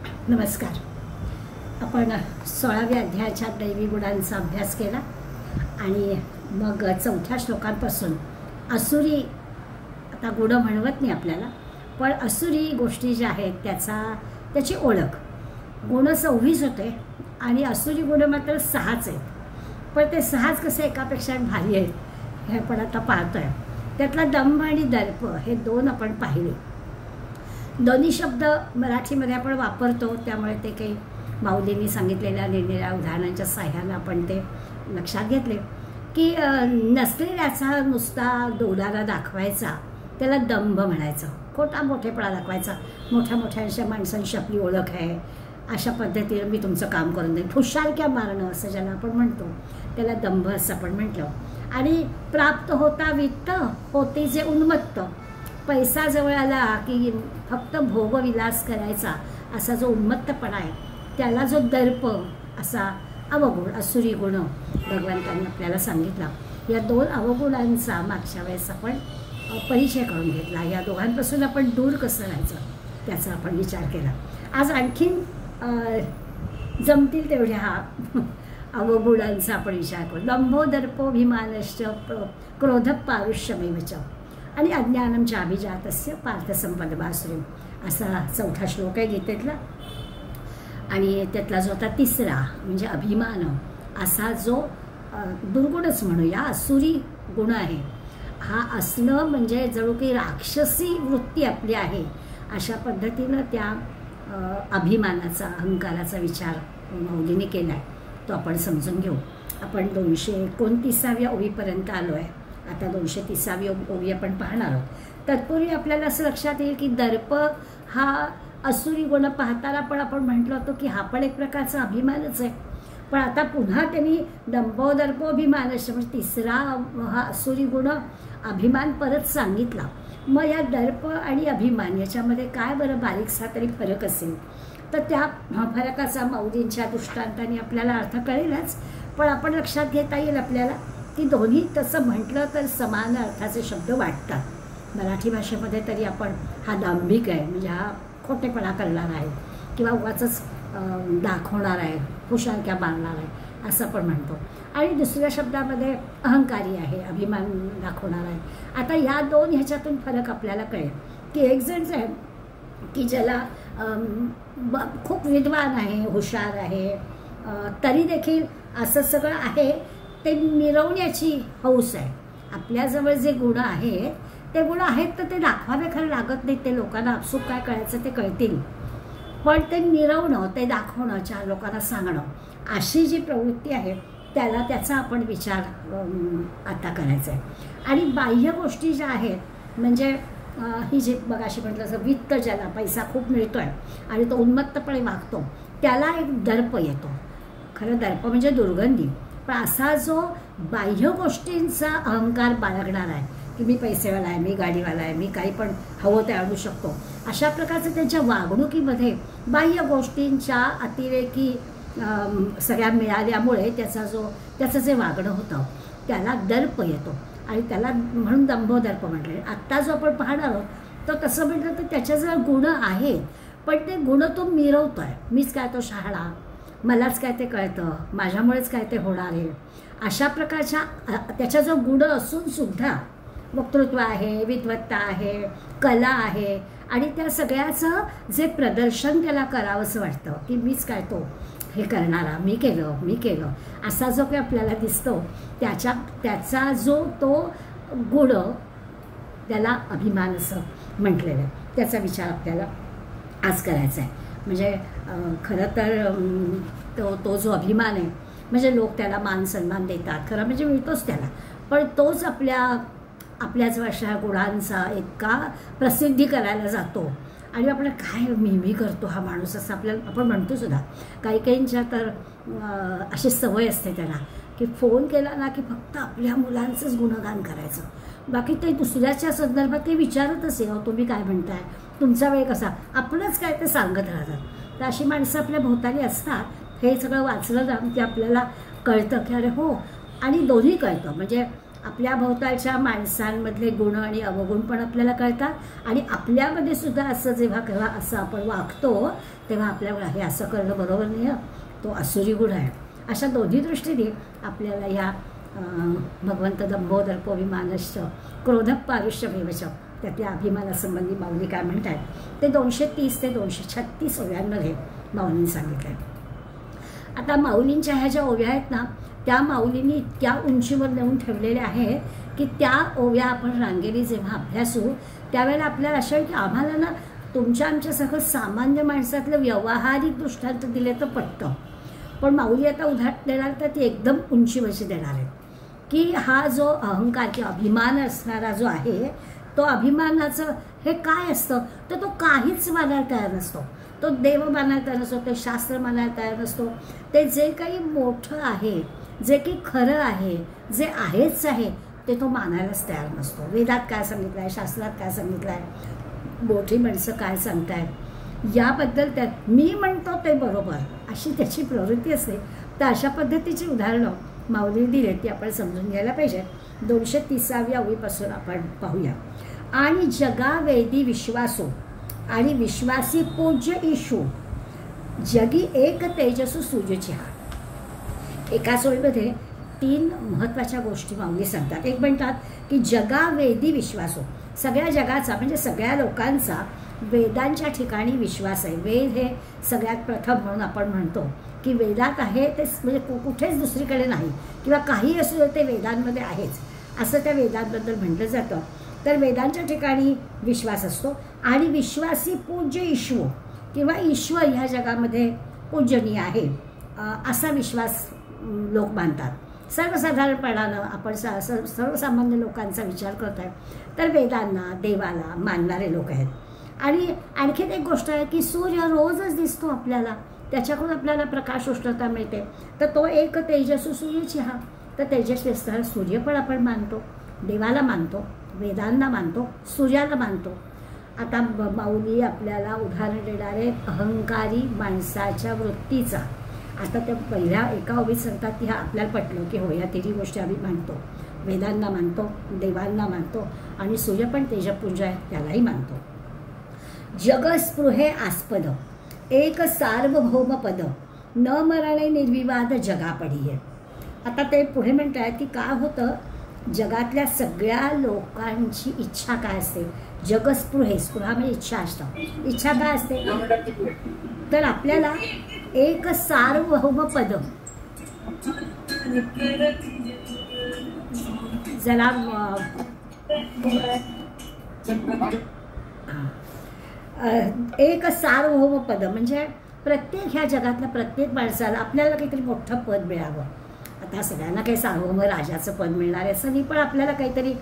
नमस्कार. आपण 16व्या अध्यायाच्या दैवी गुणांचा अभ्यास केला आणि मग चौथ्या श्लोकांपासून असुरी, आता गुण म्हणवत नाही आपल्याला, पण असुरी गोष्टी ज्या आहेत त्याची ओळख. गुण 26 होते आणि असुरी गुण मात्र 6च आहेत. पण ते 6च कसे एकापेक्षा एक भारी आहेत हे आपण आता पाहतोय. त्यातला दंभ आणि दर्प हे 2 आपण पाहिले. दोन्ही शब्द मराठीमध्ये आपण वापरतो, त्यामुळे ते काही माऊलींनी सांगितलेल्या निरनिराळ्या उदाहरणांच्या साह्यानं आपण ते लक्षात घेतले की नसलेल्याचा नुसता दोलारा दाखवायचा त्याला दंभ म्हणायचं. खोटा मोठेपणा दाखवायचा, मोठ्या मोठ्या अशा माणसांशी आपली ओळख आहे अशा पद्धतीनं मी तुमचं काम करून देईन, फुशारक्या मारणं असं ज्याला आपण म्हणतो त्याला दंभ असं आपण म्हटलं. आणि प्राप्त होता वित्त होते जे उन्मत्त, पैसा जवळ आला की फक्त भोगविलास करायचा असा जो उन्मत्तपणा आहे त्याला जो दर्प असा अवगुण, असुरी गुण भगवंतांनी आपल्याला सांगितला. या 2 अवगुणांचा मागच्या वेळेस आपण परिचय करून घेतला. या दोघांपासून आपण दूर कसं राहायचं त्याचा आपण विचार केला. आज आणखीन जमतील तेवढ्या अवगुणांचा आपण विचार करू. दंभो दर्पोभिमानश्च क्रोध पारुष्यमेवच आणि अज्ञानमच्या अभिजातस्य पार्थसंपदभासुरीम असा 4था श्लोक आहे गीतेतला. आणि त्यातला जो आता 3रा म्हणजे अभिमान असा जो दुर्गुणच म्हणूया असुरी गुण आहे. हा असणं म्हणजे जणू काही राक्षसी वृत्ती आपली आहे अशा पद्धतीनं त्या अभिमानाचा, अहंकाराचा विचार माऊलीने केला आहे. तो आपण समजून घेऊ. आपण 229व्या ओवीपर्यंत आलो आहे. आता 230वी ओवी आपण पाहणार आहोत. तत्पूर्वी आपल्याला असं लक्षात येईल की दर्प हा असुरी गुण पाहताना पण आपण म्हटलं होतं की हा पण एक प्रकारचा अभिमानच आहे. पण आता पुन्हा त्यांनी दंभो दर्पोभिमानश्च म्हणजे 3रा हा असुरी गुण अभिमान परत सांगितला. मग या दर्प आणि अभिमान याच्यामध्ये काय बरं बारीकसा तरी फरक असेल तर त्या फरकाचा माऊलींच्या दृष्टांताने आपल्याला अर्थ कळेलच. पण आपण लक्षात घेता येईल आपल्याला की दोन्ही तसं म्हटलं तर समान अर्थाचे शब्द वाटतात. मराठी भाषेमध्ये तरी आपण हा दांभिक आहे म्हणजे हा खोटेपणा करणार आहे किंवा उगाचच दाखवणार आहे, हुशारक्या बांधणार आहे असं आपण म्हणतो. आणि दुसऱ्या शब्दामध्ये अहंकारी आहे, अभिमान दाखवणार आहे. आता या 2 ह्याच्यातून फरक आपल्याला कळेल की एक जण जे आहे की ज्याला खूप विद्वान आहे, हुशार आहे, तरी देखील असं सगळं आहे ते मिरवण्याची हौस आहे. आपल्याजवळ जे गुण आहेत ते गुण आहेत तर ते दाखवावे खरं लागत नाही. ते लोकांना आपसूक काय कळायचं ते कळतील, पण ते मिरवणं, ते दाखवणं, 4 लोकांना सांगणं अशी जी प्रवृत्ती आहे त्याचा आपण विचार आता करायचा आहे. आणि बाह्य गोष्टी ज्या आहेत म्हणजे ही जी बघाशी म्हटलं असं वित्त, ज्याला पैसा खूप मिळतो आहे आणि तो उन्मत्तपणे वागतो त्याला एक दर्प येतो. खरं दर्प म्हणजे दुर्गंधी. पण असा जो बाह्य गोष्टींचा अहंकार बाळगणार आहे की मी पैसेवाला आहे, मी गाडीवाला आहे, मी काही पण हवं ते आणू शकतो, अशा प्रकारचं त्यांच्या वागणुकीमध्ये बाह्य गोष्टींच्या अतिरेकी सगळ्या मिळाल्यामुळे त्याचं जे वागणं होतं त्याला दर्प येतो आणि त्याला म्हणून दंभो दर्प म्हटलं. आत्ता जो आपण पाहणार आहोत तर तसं म्हटलं तर त्याच्याजवळ गुण आहेत पण ते गुण तो मिरवतो आहे. मीच काय तो शहाणा, मलाच काय ते कळतं, माझ्यामुळेच काय ते होणार आहे अशा प्रकारच्या त्याच्या जो गुण असून सुद्धा वक्तृत्व आहे, विद्वत्ता आहे, कला आहे आणि त्या सगळ्याचं जे प्रदर्शन त्याला करावंसं वाटतं की मीच काय तो हे करणारा, मी केलं असा जो काही आपल्याला दिसतो त्याचा जो तो गुण त्याला अभिमान असं म्हटलेलं आहे. त्याचा विचार आपल्याला आज करायचा आहे. म्हणजे खरं तर तो जो अभिमान आहे म्हणजे लोक त्याला मान सन्मान देतात, खरं म्हणजे मिळतोच त्याला, पण तोच आपल्याजवळ अशा गुणांचा इतका प्रसिद्धी करायला जातो आणि आपल्याला काय मी करतो हा माणूस असं आपण म्हणतो सुद्धा. काहींच्या तर अशी सवय असते त्याला की फोन केला ना की फक्त आपल्या मुलांचंच गुणगान करायचं, बाकी ते दुसऱ्याच्या संदर्भात ते विचारतच आहे, तुम्ही काय म्हणताय, तुमचा वेळ कसा, आपणच काय ते सांगत राहतात. तर अशी माणसं आपल्या भोवताली असतात. हे सगळं वाचलं ना की आपल्याला कळतं की अरे हो. आणि दोन्ही कळतं म्हणजे आपल्या भोवतालच्या माणसांमधले गुण आणि अवगुण पण आपल्याला कळतात आणि आपल्यामध्ये सुद्धा असं जेव्हा असं आपण वागतो तेव्हा आपल्याला हे असं करणं बरोबर नाही, तो असुरी गुण आहे. अशा दोन्ही दृष्टीने आपल्याला ह्या भगवंत दंभो दर्पोभिमानश्च क्रोधः पारुष्यमेवच त्यातल्या अभिमानासंबंधी माऊली काय म्हणतात ते 230 ते 236 ओव्यांमध्ये माऊलींनी सांगितलं आहे. आता माऊलींच्या ह्या ज्या ओव्या आहेत ना त्या माऊलींनी इतक्या उंचीवर नेऊन ठेवलेल्या आहेत की त्या ओव्या आपण रांगेरी जेव्हा अभ्यासू त्यावेळेला आपल्याला असं आहे की आम्हाला ना तुमच्या आमच्यासारखं सामान्य माणसातलं व्यावहारिक दृष्टांत दिले तर पटतं, पण माऊली आता उदाहरण देणार तर ती एकदम उंचीवरची देणार आहे की हा जो अहंकार किंवा अभिमान असणारा जो आहे तो अभिमानाचं हे काय असतं तर तो काहीच मानायला तयार नसतो, तो देव मानायला तयार नसतो, ते शास्त्र मानायला तयार नसतो, ते जे काही मोठं आहे जे की खरं आहे जे आहेच आहे ते तो मानायलाच तयार नसतो. वेदात काय सांगितलं आहे, शास्त्रात काय सांगितलं आहे, मोठी माणसं काय सांगतायत याबद्दल त्यात मी म्हणतो ते बरोबर अशी त्याची प्रवृत्ती असते. तर अशा पद्धतीची उदाहरणं माऊली दिली ती आपण समजून घ्यायला पाहिजे. 230व्या ओळीपासून आपण पाहूया. आणि जगावेदी विश्वासो आणि विश्वासी पूज्य ईशू जगी एक तेजसू सूर्यचिहा. एका ओळीमध्ये 3 महत्त्वाच्या गोष्टी माऊली सांगतात. एक म्हणतात की जगावेदी विश्वासो, सगळ्या जगाचा म्हणजे सगळ्या लोकांचा वेदांच्या ठिकाणी विश्वास आहे. वेद हे सगळ्यात प्रथम म्हणून आपण म्हणतो की वेदात आहे ते म्हणजे कुठेच दुसरीकडे नाही किंवा काही असू ते वेदांमध्ये आहेच असं त्या वेदांबद्दल म्हटलं जातं. तर वेदांच्या ठिकाणी विश्वास असतो आणि विश्वासी पूज्य ईश्वर किंवा ईश्वर ह्या जगामध्ये पूजनीय आहे असा विश्वास लोक मानतात. सर्वसाधारणपणानं आपण सर्वसामान्य लोकांचा विचार करतोय तर वेदांना देवाला मानणारे लोक आहेत. आणि आणखीन एक गोष्ट आहे की सूर्य रोजच दिसतो आपल्याला, त्याच्याकडून आपल्याला प्रकाश उष्णता मिळते. तर तो एक तेजस्वी सूर्यचिहा, तर तेजस्वी असणारा सूर्य पण आपण मानतो, देवाला मानतो, वेदांना मानतो, सूर्याला मानतो. आता माऊली आपल्याला उदाहरण देणार आहे अहंकारी माणसाच्या वृत्तीचा. आता त्या पहिल्या एका ओळीत सांगतात की हा आपल्याला पटलं की हो या 3 गोष्टी आम्ही मानतो, वेदांना मानतो, देवांना मानतो आणि सूर्य पण तेजपुंज आहे त्यालाही मानतो. जगस्पृहे आस्पद एक सार्वभौम पद न मरणे निर्विवाद जगापडीये. आता ते पुढे म्हणतात की काय होतं जगातल्या सगळ्या लोकांची इच्छा काय असते. जगस्पृहे, स्पृहा म्हणजे इच्छा असतं. इच्छा काय असते तर आपल्याला एक सार्वभौम पद, जरा एक सार्वभौम पद म्हणजे प्रत्येक ह्या जगातल्या प्रत्येक माणसाला आपल्याला काहीतरी मोठं पद मिळावं. आता सगळ्यांना काही सार्वभौम राजाचं पद मिळणार आहे असं नाही, पण आपल्याला काहीतरी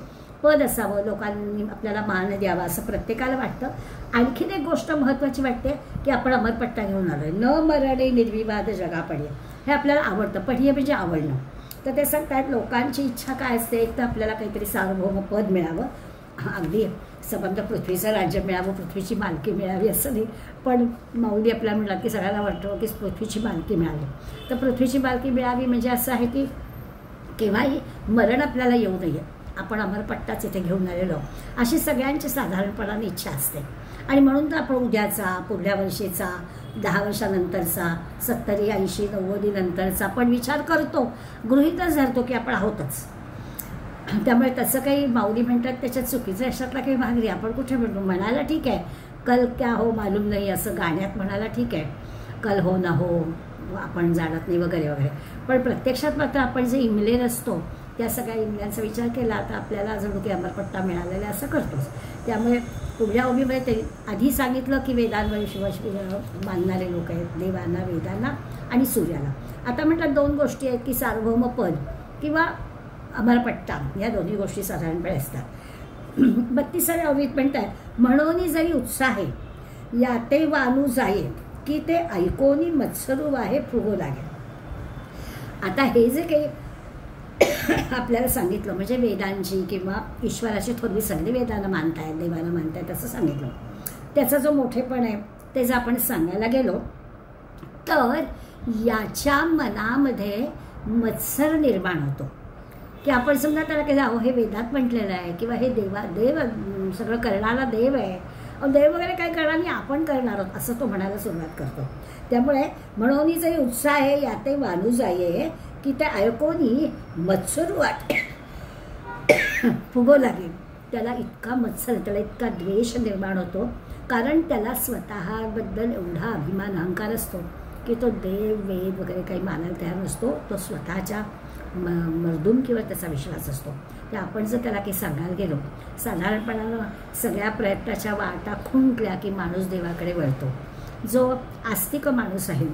पद असावं, लोकांनी आपल्याला मान द्यावा असं प्रत्येकाला वाटतं. आणखीन एक गोष्ट महत्त्वाची वाटते की आपण अमरपट्टा घेऊन आलो आहे. न मरणे निर्विवाद जगापडीये हे आपल्याला आवडतं. पडीये म्हणजे आवडणं. तर ते सांगतात लोकांची इच्छा काय असते, एक तर आपल्याला काहीतरी सार्वभौम पद मिळावं, अगदी संबंध पृथ्वीचं राज्य मिळावं, पृथ्वीची मालकी मिळावी असं नाही, पण माऊली आपल्याला म्हणतात की सगळ्यांना वाटतं की पृथ्वीची मालकी मिळावी. तर पृथ्वीची मालकी मिळावी म्हणजे असं आहे की केव्हाही मरण आपल्याला येऊ नये, आपण अमरपट्टाच इथे घेऊन आलेलो अशी सगळ्यांची साधारणपणाने इच्छा असते. आणि म्हणून तर आपण उद्याचा, पुढल्या वर्षीचा, 10 वर्षानंतरचा, 70, 80, 90 नंतरचा पण विचार करतो, गृहीतच धरतो की आपण आहोतच. त्यामुळे तसं काही माऊली म्हणतात त्याच्यात चुकीचं अशातला काही भाग नाही. आपण कुठे म्हणतो म्हणायला ठीक आहे, कल क्या हो मालूम नाही असं गाण्यात म्हणायला ठीक आहे, कल हो ना हो आपण जाणत नाही वगैरे वगैरे, पण प्रत्यक्षात मात्र आपण जे इमलेल असतो त्या सगळ्या इमल्यांचा विचार केला तर आपल्याला जणू की अमरपट्टा मिळालेला असं करतोच. त्यामुळे पुढल्या ओळीमध्ये ते आधी सांगितलं की वेदांवर विश्वास मानणारे लोक आहेत, देवांना, वेदांना आणि सूर्याला. आता म्हटलं 2 गोष्टी आहेत की सार्वभौम पद किंवा अमरपट्टा या दोन्ही गोष्टी साधारणपणे असतात. 32व्या ओळीत म्हणतात म्हणून जरी उत्साहे याते वानू जाये की ते ऐकोनी मत्सरू आहे फुगू लागेल. आता हे जे काही आपल्याला सांगितलं म्हणजे वेदांची किंवा ईश्वराची थोडी सांगितली, वेदांना मानतायत, देवाला मानतायत असं सांगितलं, त्याचा जो मोठेपण आहे ते जर आपण सांगायला गेलो तर याच्या मनामध्ये मत्सर निर्माण होतो. की आपण समजा त्याला काही अहो हे वेदात म्हटलेलं आहे किंवा हे देव सगळं करणारा देव आहे, देव वगैरे काय करणार नाही, आपण करणार आहोत असं तो म्हणायला सुरुवात करतो. त्यामुळे म्हणून उत्साह आहे याते वानू जाये की ते ऐकोनी मत्सर वाट फुगो लागेल. त्याला इतका मत्सर, त्याला इतका द्वेष निर्माण होतो, कारण त्याला स्वतःबद्दल एवढा अभिमान अहंकार असतो की तो देव वेद वगैरे काही मानायला तयार नसतो. तो स्वतःच्या मर्दुमकीवर त्याचा विश्वास असतो. ते आपण जर त्याला काही सांगायला गेलो, साधारणपणानं सगळ्या प्रयत्नाच्या वाटा खुंटल्या की माणूस देवाकडे वळतो. जो आस्तिक माणूस आहे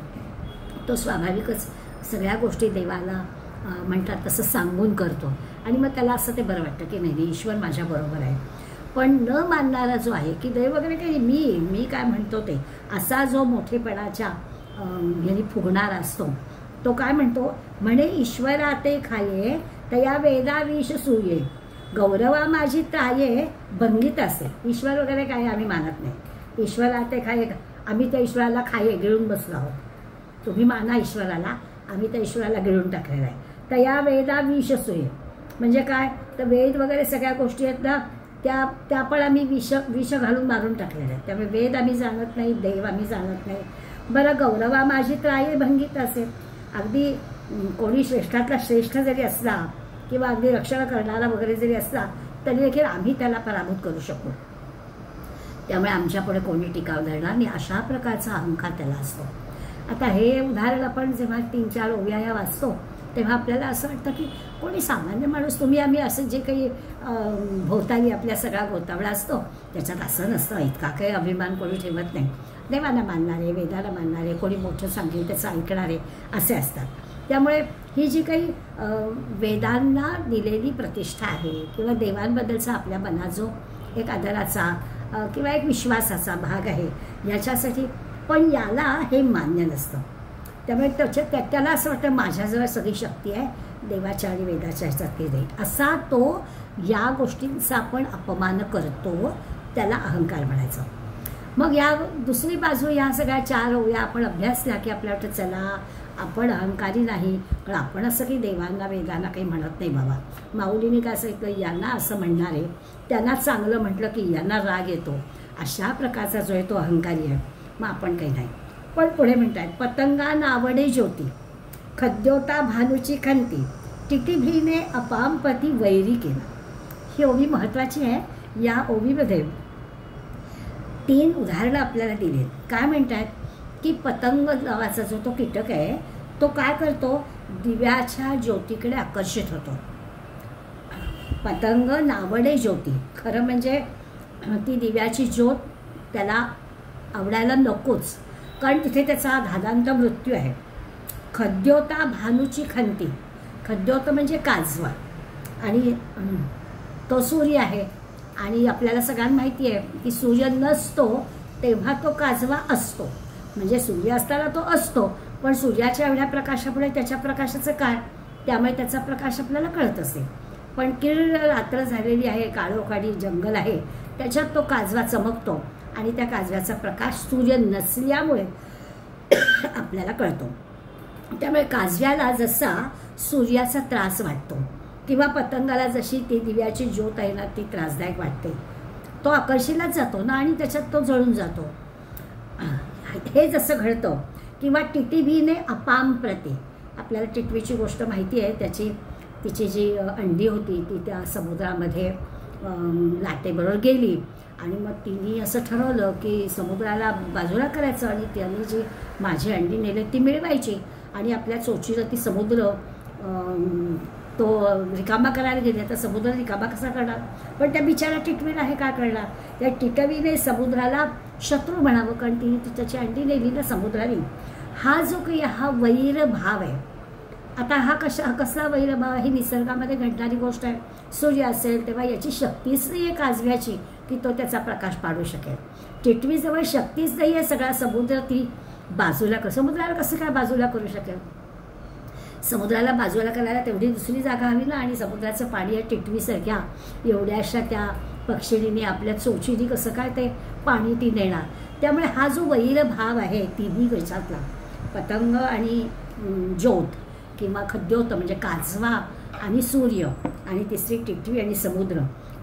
तो स्वाभाविकच सगळ्या गोष्टी देवाला म्हणतात तसं सांगून करतो आणि मग त्याला असं ते बरं वाटतं की नाही ईश्वर माझ्याबरोबर आहे. पण न मानणारा जो आहे की देव वगैरे काही मी काय म्हणतो ते असा जो मोठेपणाच्या यांनी फुगणारा असतो, तो काय म्हणतो म्हणे ईश्वरा ते खाये तया वेदा विष सुये गौरवा माझी ताये भंगीत असे. ईश्वर वगैरे काय आम्ही मानत नाही. ईश्वरा ते खाये, आम्ही त्या ईश्वराला खाये गिळून बसलो आहोत. तुम्ही माना ईश्वराला, आम्ही त्या ईश्वराला गिळून टाकलेला आहे. तया वेदा विष सुये म्हणजे काय, तर वेद वगैरे सगळ्या गोष्टी आहेत ना त्या पण आम्ही विष घालून मारून टाकलेल्या आहेत. त्यामुळे वेद आम्ही जाणत नाही, देव आम्ही जाणत नाही. बरं गौरवा माझी त्राये भंगीत असेल. अगदी कोणी श्रेष्ठातला श्रेष्ठ जरी असला किंवा अगदी रक्षण करणारा वगैरे जरी असला तरी देखील आम्ही त्याला पराभूत करू शकू. त्यामुळे आमच्यापुढे कोणी टिकाव धरणार नाही, अशा प्रकारचा अहंकार त्याला असतो. आता हे उदाहरण आपण जेव्हा 3-4 ओव्या या वाचतो तेव्हा आपल्याला असं वाटतं की कोणी सामान्य माणूस आम्ही असं जे काही भोवताली आपल्या सगळा गोतावळा असतो त्याच्यात असं नसतं. इतका काही अभिमान कोणी ठेवत नाही. देवाला मानणारे, वेदाला मानणारे, कोणी मोठं सांगेल त्याचं ऐकणारे असे असतात. त्यामुळे ही जी काही वेदांना दिलेली प्रतिष्ठा आहे किंवा देवांबद्दलचा आपल्या मनात जो एक आदराचा किंवा एक विश्वासाचा भाग आहे याच्यासाठी, पण याला हे मान्य नसतं. त्यामुळे त्याला असं वाटतं माझ्याजवळ सगळी शक्ती आहे, देवाच्या आणि वेदाच्या ह्याच्यात ते देईल, असा तो या गोष्टींचा आपण अपमान करतो, त्याला अहंकार म्हणायचं. मग या दुसरी बाजू या सगळ्या 4 ओव्या आपण अभ्यासल्या की आपल्याला वाटतं चला आपण अहंकारी नाही, पण आपण असं की देवांना वेदांना काही म्हणत नाही बाबा. माऊलीने काय सांगितलं, यांना असं म्हणणारे त्यांना चांगलं म्हटलं की यांना राग येतो, अशा प्रकारचा जो आहे तो अहंकारी आहे. मग आपण काही नाही. पण पुढे म्हणतात पतंगा नावडे ज्योती खद्योता भानूची खंती टिटिभीने अपामपती वैरी केला. ही ओवी महत्त्वाची आहे. या ओवीमध्ये 3 उदाहरणं आपल्याला दिली. काय म्हणतात की पतंग नावाचा जो तो कीटक आहे तो काय करतो, दिव्याच्या ज्योतीकडे आकर्षित होतो. पतंग नावडे ज्योती, खरं म्हणजे ती दिव्याची ज्योत त्याला आवडायला नकोच, कारण तिथे त्याचा धादांत मृत्यू आहे. खद्योता भानूची खंती, खद्योत म्हणजे काजवा, आणि तो सूर्य आहे. आणि आपल्याला सगळ्यांना माहिती आहे की सूर्य नसतो तेव्हा तो काजवा असतो. म्हणजे सूर्य असताना तो असतो, पण सूर्याच्या एवढ्या प्रकाशापुढे त्याच्या प्रकाशाचं काय, त्यामुळे त्याचा प्रकाश आपल्याला कळत असेल. पण किरण रात्र झालेली आहे, काळोखाडी जंगल आहे, त्याच्यात तो काजवा चमकतो आणि त्या काजव्याचा प्रकाश सूर्य नसल्यामुळे आपल्याला कळतो. त्यामुळे काजव्याला जसा सूर्याचा त्रास वाटतो किंवा पतंगाला जशी ती दिव्याची ज्योत आहे ना ती त्रासदायक वाटते, तो आकर्षिलाच जातो ना आणि त्याच्यात तो जळून जातो. हे जसं घडतं. किंवा टिटिभीने अपाम प्रती, आपल्याला टिटवीची गोष्ट माहिती आहे. तिची जी अंडी होती ती त्या समुद्रामध्ये लाटेबरोबर गेली आणि मग तिने असं ठरवलं की समुद्राला बाजूला करायचं आणि त्याने जी माझी अंडी नेले ती मिळवायची आणि आपल्या चोचीला ती समुद्र तो रिकामा करायला गेले. तर समुद्र रिकामा कसा करणार, पण त्या बिचारा टिटवीला हे काय करणार. त्या टिटवीने समुद्राला शत्रू म्हणावं, कारण तिने त्याची अंडी नेली ना समुद्राने. हा जो काही हा वैरभाव आहे. आता हा कसला वैरभाव, ही निसर्गामध्ये घडणारी गोष्ट आहे. सूर्य असेल तेव्हा याची शक्तीच नाही आहे काजव्याची की तो त्याचा प्रकाश पाडू शकेल. टिटवीजवळ शक्तीच नाही आहे. सगळा समुद्र ती बाजूला, समुद्राला कसं काय बाजूला करू शकेल. समुद्राला बाजूला करायला तेवढी दुसरी जागा हवी ना, आणि समुद्राचं पाणी या टिटवीसारख्या एवढ्याशा त्या पक्षिणीने आपल्या चोचीने कसं काय ते पाणी ती नेणार. त्यामुळे हा जो वैरभाव आहे तिन्ही वेशातला, पतंग आणि ज्योत किंवा खद्योत म्हणजे काजवा आणि सूर्य आणि तिसरी टिटवी आणि समुद्र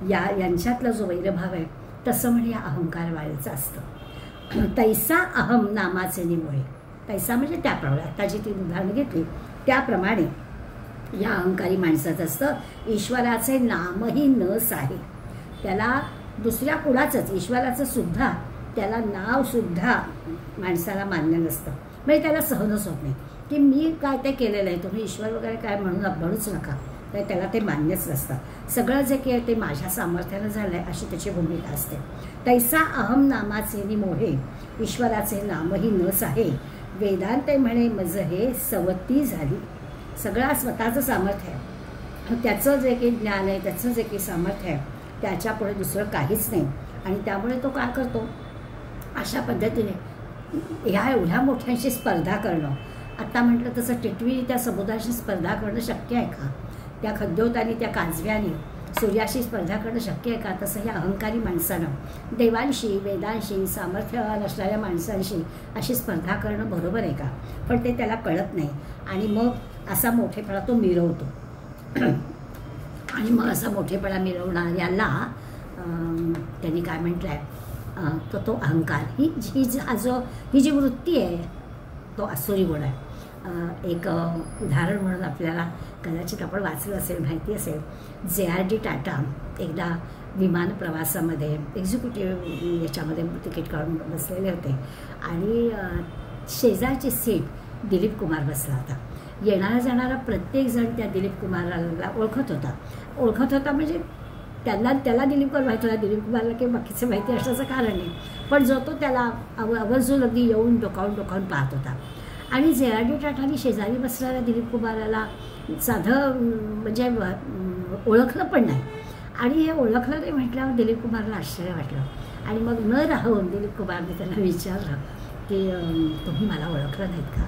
यांच्यातला जो वैरभाव आहे तसं म्हणे या अहंकार वाढायचं असतं. तैसा अहम नामाचे निमुळे, तैसा म्हणजे त्याप्रमाणे आता जी 3 उदाहरणं घेतली त्याप्रमाणे या अहंकारी माणसाचं असतं. ईश्वराचे नामही नस आहे, त्याला दुसऱ्या कुणाचंच ईश्वराचं सुद्धा त्याला नावसुद्धा माणसाला मान्य नसतं. म्हणजे त्याला सहनच होत नाही की मी काय ते केलेलं आहे, तुम्ही ईश्वर वगैरे काय म्हणूच नका, तर त्याला ते मान्यच नसतं. सगळं जे काही आहे ते माझ्या सामर्थ्यानं झालं आहे अशी त्याची भूमिका असते. तैसा अहम नामाचे निमोहे, ईश्वराचे नामही नस आहे. वेदांत म्हणे मज हे सवती झाली. सगळा स्वतःचं सामर्थ्य आहे, त्याचं जे काही ज्ञान आहे, त्याचं जे काही सामर्थ्य आहे त्याच्यापुढे दुसरं काहीच नाही. आणि त्यामुळे तो काय करतो, अशा पद्धतीने ह्या एवढ्या मोठ्यांशी स्पर्धा करणं, आता म्हटलं तसं टिटवी त्या समुद्राशी स्पर्धा करणं शक्य आहे का, त्या खद्योतानी त्या काजव्याने सूर्याशी स्पर्धा करणं शक्य आहे का. तसं ह्या अहंकारी माणसानं देवांशी वेदांशी सामर्थ्यवान असणाऱ्या माणसांशी अशी स्पर्धा करणं बरोबर आहे का. पण ते त्याला कळत नाही आणि मग असा मोठेपणा तो मिरवतो. आणि मग असा मोठेपणा मिरवणाऱ्याला त्यांनी काय म्हटलं आहे, तो अहंकार ही जी वृत्ती आहे तो असुरी गुण आहे. एक उदाहरण म्हणून आपल्याला कदाचित आपण वाचलं असेल, माहिती असेल, JRD टाटा एकदा विमान प्रवासामध्ये एक्झिक्युटिव्ह याच्यामध्ये तिकीट काढून बसलेले होते आणि शेजारची सीट दिलीप कुमार बसला होता. येणारा जाणारा प्रत्येकजण त्या दिलीप कुमाराला ओळखत होता म्हणजे त्याला दिलीप कुमार माहिती होता, दिलीप कुमारला काही बाकीचं माहिती असण्याचं कारण नाही, पण जो तो त्याला आवर्जून अगदी येऊन डोकावून पाहत होता. आणि JRD टाटाने शेजारी बसणाऱ्या दिलीप कुमाराला साधं म्हणजे ओळखलं पण नाही. आणि हे ओळखलं नाही म्हटल्यावर दिलीप कुमारला आश्चर्य वाटलं आणि मग न राहून दिलीप कुमारने त्यांना विचारलं की तुम्ही मला ओळखलं नाहीत का.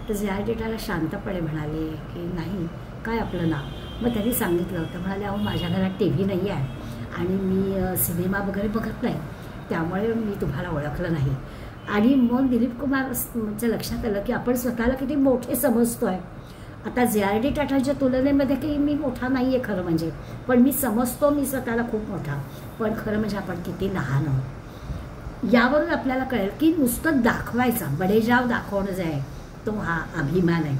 तर JRD टाटा शांतपणे म्हणाले की नाही, काय आपलं नाव. मग त्यांनी सांगितलं होतं, म्हणाले अहो माझ्या घरात TV नाही आहे आणि मी सिनेमा वगैरे बघत नाही, त्यामुळे मी तुम्हाला ओळखलं नाही. आणि मग दिलीप कुमारचं लक्षात आलं की आपण स्वतःला किती मोठे समजतो आहे. आता JRD टाटाच्या तुलनेमध्ये काही मी मोठा नाही आहे खरं म्हणजे, पण मी समजतो मी स्वतःला खूप मोठा, पण खरं म्हणजे आपण किती लहान आहोत. यावरून आपल्याला कळेल की नुसतं दाखवायचा बडेजाव दाखवणं जे आहे तो हा अभिमान आहे.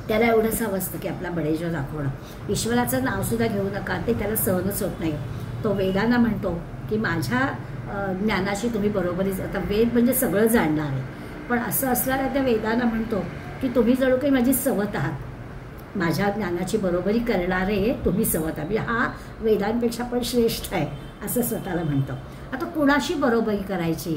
त्याला एवढंच हवं असतं की आपला बडेजाव दाखवणं. ईश्वराचं नावसुद्धा घेऊ नका, ते त्याला सहनच होत नाही. तो वेदांना म्हणतो की माझ्या ज्ञानाशी तुम्ही बरोबरीच, आता वेद म्हणजे सगळं जाणणार आहे, पण असं असणाऱ्या त्या वेदांना म्हणतो की तुम्ही जणू काही माझी सवत आहात, माझ्या ज्ञानाची बरोबरी करणारे तुम्ही सवत आहात, हा वेदांपेक्षा पण श्रेष्ठ आहे असं स्वतःला म्हणतो. आता कुणाशी बरोबरी करायची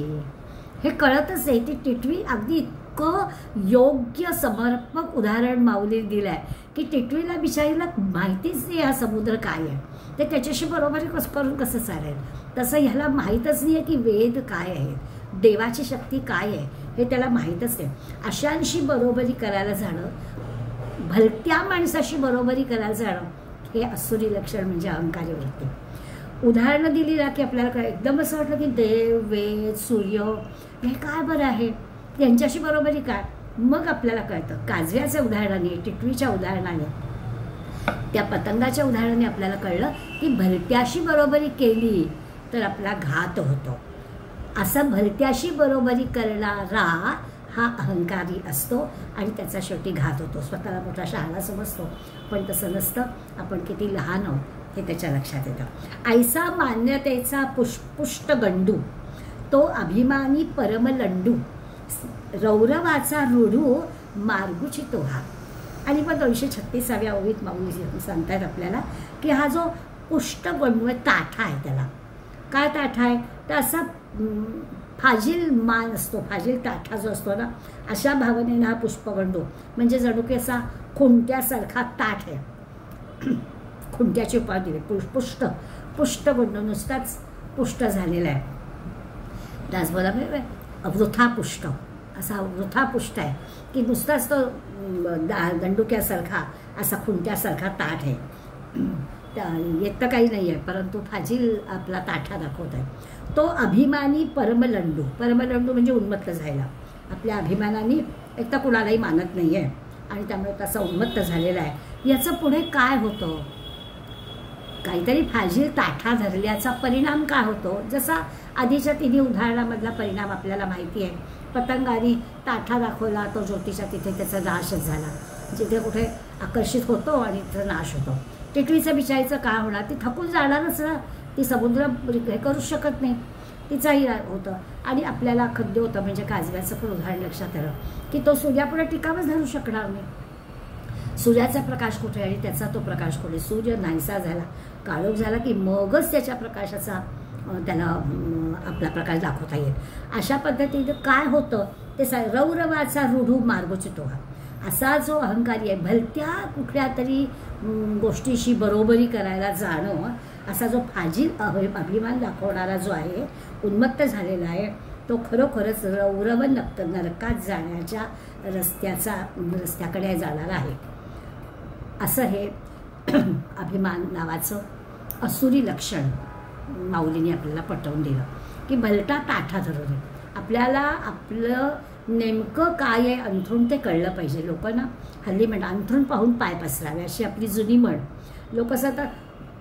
हे कळतच नाही. ती टिटवी अगदी इतकं योग्य समर्पक उदाहरण माऊलीने दिलं आहे की टिटवीला बिचारीला माहितीच नाही हा समुद्र काय आहे, ते त्याच्याशी बरोबरी करून कसं चालेल. तसं ह्याला माहीतच नाही आहे की वेद काय आहे, देवाची शक्ती काय आहे हे त्याला माहीतच नाही. अशांशी बरोबरी करायला जाणं, भलत्या माणसाशी बरोबरी करायला जाणं हे असुरी लक्षण म्हणजे अहंकारी वृत्ती. उदाहरणं दिली ना की आपल्याला एकदम असं वाटलं की देव वेद सूर्य हे काय बरं आहे, यांच्याशी बरोबरी काय. मग आपल्याला कळतं काजव्याच्या उदाहरणाने, टिटवीच्या उदाहरणाने, त्या पतंगाच्या उदाहरणाने आपल्याला कळलं की भलत्याशी बरोबरी केली तर आपला घात होतो. असा भलत्याशी बरोबरी करणारा हा अहंकारी असतो आणि त्याचा शेवटी घात होतो. स्वतःला मोठा शहाणा समजतो, पण तसं नसतं. आपण किती लहान आहोत हे त्याच्या लक्षात येतं. ऐसा मान्यतेचा पुष्ट गंडू, तो अभिमानी परमलंडू, रौरवाचा रुडू मार्गुची तोहा. आणि मग 236व्या ओवीत माऊली सांगतायत आपल्याला की हा जो पुष्ट गंडू आहे, ताठा आहे, त्याला काय ताठा आहे तर असा फाजील मान असतो, फाजील ताठा जो असतो ना, अशा भावनेनं हा पुष्पगंडू म्हणजे जणू की असा खुंट्यासारखा ताठ आहे. खुंट्याची उपाधी दिली पुष्टगंडू, नुसताच पुष्ट झालेला आहे. दासबोधा वृथा पुष्ट, असा वृथा पुष्ट आहे की नुसताच तो दंडुक्यासारखा असा खुंट्यासारखा ताठ आहे. येतं काही नाही आहे, परंतु फाजील आपला ताठा दाखवत आहे. तो अभिमानी परमलंडू, परमलंडू म्हणजे उन्मत्त झालेला, आपल्या अभिमानाने एक तर कुणालाही मानत नाही आहे आणि त्यामुळे तसा उन्मत्त झालेला आहे. याचं पुढे काय होतं, काहीतरी फाजील ताठा धरल्याचा परिणाम काय होतो. जसा आधीच्या तिन्ही उदाहरणामधला परिणाम आपल्याला माहिती आहे. पतंगाने ताठा दाखवला, तो ज्योतिषा तिथे त्याचा नाशच झाला. जिथे कुठे आकर्षित होतो आणि तिचा नाश होतो. टिकलीचं बिचारीचं काय होणार, ती थकून जाणारच ना, ती समुद्र हे करू शकत नाही, तिचाही होतं. आणि आपल्याला खद्य होतं म्हणजे काजव्याचं पण उदाहरण लक्षात आलं की तो सूर्यापुढे टिकावच धरू शकणार नाही. सूर्याचा प्रकाश कुठे आणि त्याचा तो प्रकाश कुठे. सूर्य नाहीसा झाला, काळोख झाला की मगच त्याच्या प्रकाशाचा त्याला आपला प्रकाश दाखवता येईल. अशा पद्धतीने काय होतं ते रौरवाचा रूढू मार्गोचितो हा असा जो अहंकारी आहे, भलत्या कुठल्या तरी गोष्टीशी बरोबरी करायला जाणं, असा जो फाजील अभिमान दाखवणारा जो आहे, उन्मत्त झालेला आहे, तो खरोखरच रौरव नरकात जाण्याच्या रस्त्याकडे जाणारा आहे. असं हे अभिमान नावाचं असुरी लक्षण माऊलीने आपल्याला पटवून दिलं की भलता ताठा धरू नये. आपल्याला आपलं नेमकं काय आहे अंथरूण ते कळलं पाहिजे. लोकांना हल्ली म्हणतात अंथरूण पाहून पाय पसरावे, अशी आपली जुनी म्हण. लोक असं तर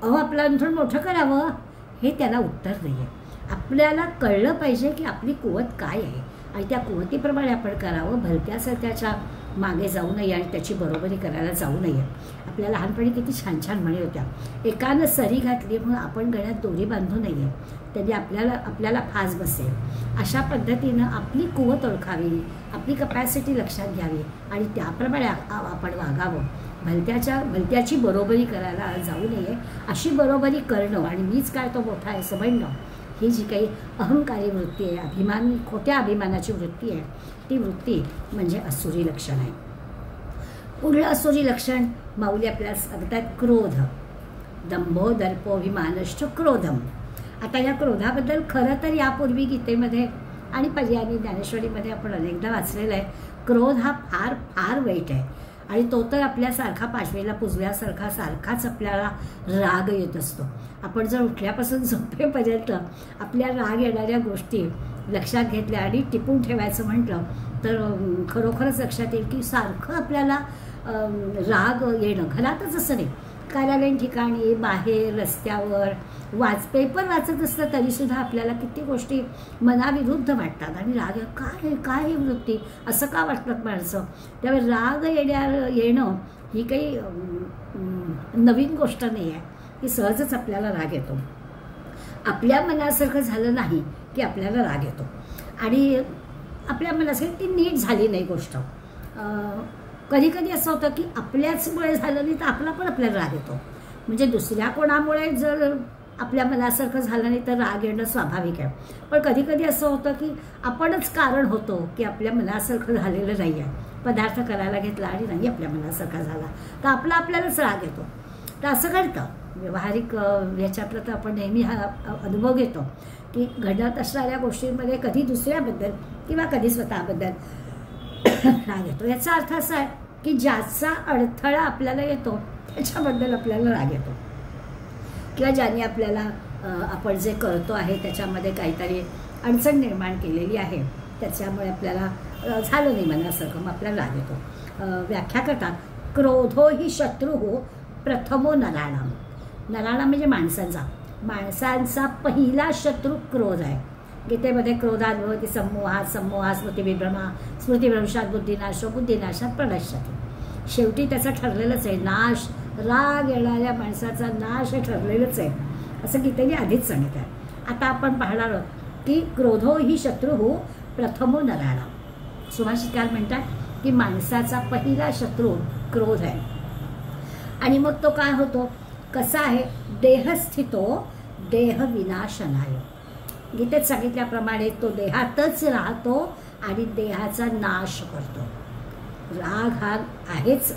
अहो आपलं अंथरूण मोठं करावं, हे त्याला उत्तर नाही आहे. आपल्याला कळलं पाहिजे की आपली कुवत काय आहे आणि त्या कुवतीप्रमाणे आपण करावं. भलत्याचं त्याच्या मागे जाऊ नये आणि त्याची बरोबरी करायला जाऊ नये. आपल्या लहानपणी किती छान छान म्हणी होत्या. एकानं सरी घातली म्हणून आपण गळ्यात दोरी बांधू नये, त्यांनी आपल्याला फास बसेल. अशा पद्धतीनं आपली कुवत ओळखावी, आपली कपॅसिटी लक्षात घ्यावी आणि त्याप्रमाणे आपण वागावं. भलत्याची बरोबरी करायला जाऊ नये. अशी बरोबरी करणं आणि मीच काय तो मोठा आहे असं म्हणणं, ही जी काही अहंकारी वृत्ती आहे, खोट्या अभिमानाची वृत्ती आहे, ती वृत्ती म्हणजे असुरी लक्षण आहे. पुढलं असुरी लक्षण माऊली आपल्याला सांगतात क्रोध. दंभो दर्पोभिमानश्च क्रोधम. आता या क्रोधाबद्दल खरं तर यापूर्वी गीतेमध्ये आणि पर्यायी ज्ञानेश्वरीमध्ये आपण अनेकदा वाचलेलं आहे. क्रोध हा फार फार वाईट आहे आणि तो तर आपल्यासारखा पाशवीला पुजल्यासारखा सारखाच आपल्याला राग येत असतो. आपण जर उठल्यापासून झोपेपर्यंत आपल्या राग येणाऱ्या गोष्टी लक्षात घेतल्या आणि टिपून ठेवायचं म्हटलं तर खरोखरच लक्षात येईल की सारखं आपल्याला राग येणं. घरातच असं नाही, कार्यालयीन ठिकाणी, बाहेर, रस्त्यावर पेपर वाचत असतं तरीसुद्धा आपल्याला किती गोष्टी मनाविरुद्ध वाटतात आणि राग काय ही वृत्ती असं का वाटतात माणसं. त्यामुळे राग येणं ही काही नवीन गोष्ट नाही आहे, की सहजच आपल्याला राग येतो. आपल्या मनासारखं झालं नाही की आपल्याला राग येतो आणि आपल्या मनासारखं ती नीट झाली नाही गोष्ट. कधी कधी असं होतं की आपल्याचमुळे झालं नाही तर आपल्याला राग येतो. म्हणजे दुसऱ्या कोणामुळे जर आपल्या मनासारखं झालं नाही तर राग येणं स्वाभाविक आहे. पण कधी कधी असं होतं की आपणच कारण होतो की आपल्या मनासारखं झालेलं नाही आहे. पदार्थ करायला घेतला आणि नाही आपल्या मनासारखा झाला तर आपल्यालाच राग येतो. तर असं घडतं व्यावहारिक ह्याच्यातलं. तर आपण नेहमी हा अनुभव घेतो की घडत असणाऱ्या गोष्टींमध्ये कधी दुसऱ्याबद्दल किंवा कधी स्वतःबद्दल राग येतो. याचा अर्थ असा आहे की ज्याचा अडथळा आपल्याला येतो त्याच्याबद्दल आपल्याला राग येतो किंवा ज्याने आपल्याला आपण जे करतो आहे त्याच्यामध्ये काहीतरी अडचण निर्माण केलेली आहे त्याच्यामुळे आपल्याला झालं नाही मनासारखं, मग आपल्याला राग येतो. व्याख्या करतात क्रोधो ही शत्रू प्रथमो नराणाम. नराणाम म्हणजे माणसांचा पहिला शत्रू क्रोध आहे. गीतेमध्ये क्रोधात भवती सम्मोहात, सम्मोहात स्मृतिविभ्रमा, स्मृतिभ्रंशात बुद्धिनाश, बुद्धिनाशात प्रणश्यते. शेवटी त्याचा ठरलेलंच आहे नाश. राग येणाऱ्या माणसाचा नाश हे ठरलेलंच आहे असं गीतेने आधीच सांगितलं आहे. आता आपण पाहणार आहोत की क्रोधो ही शत्रू प्रथमो नराणाम. सुभाषितकार म्हणतात की माणसाचा पहिला शत्रू क्रोध आहे. आणि मग तो काय होतो, कसा आहे, देहस्थितो देह विनाशनाय. गीतेत सांगितल्याप्रमाणे तो देहातच राहतो आणि देहाचा नाश करतो. राग हा आहेच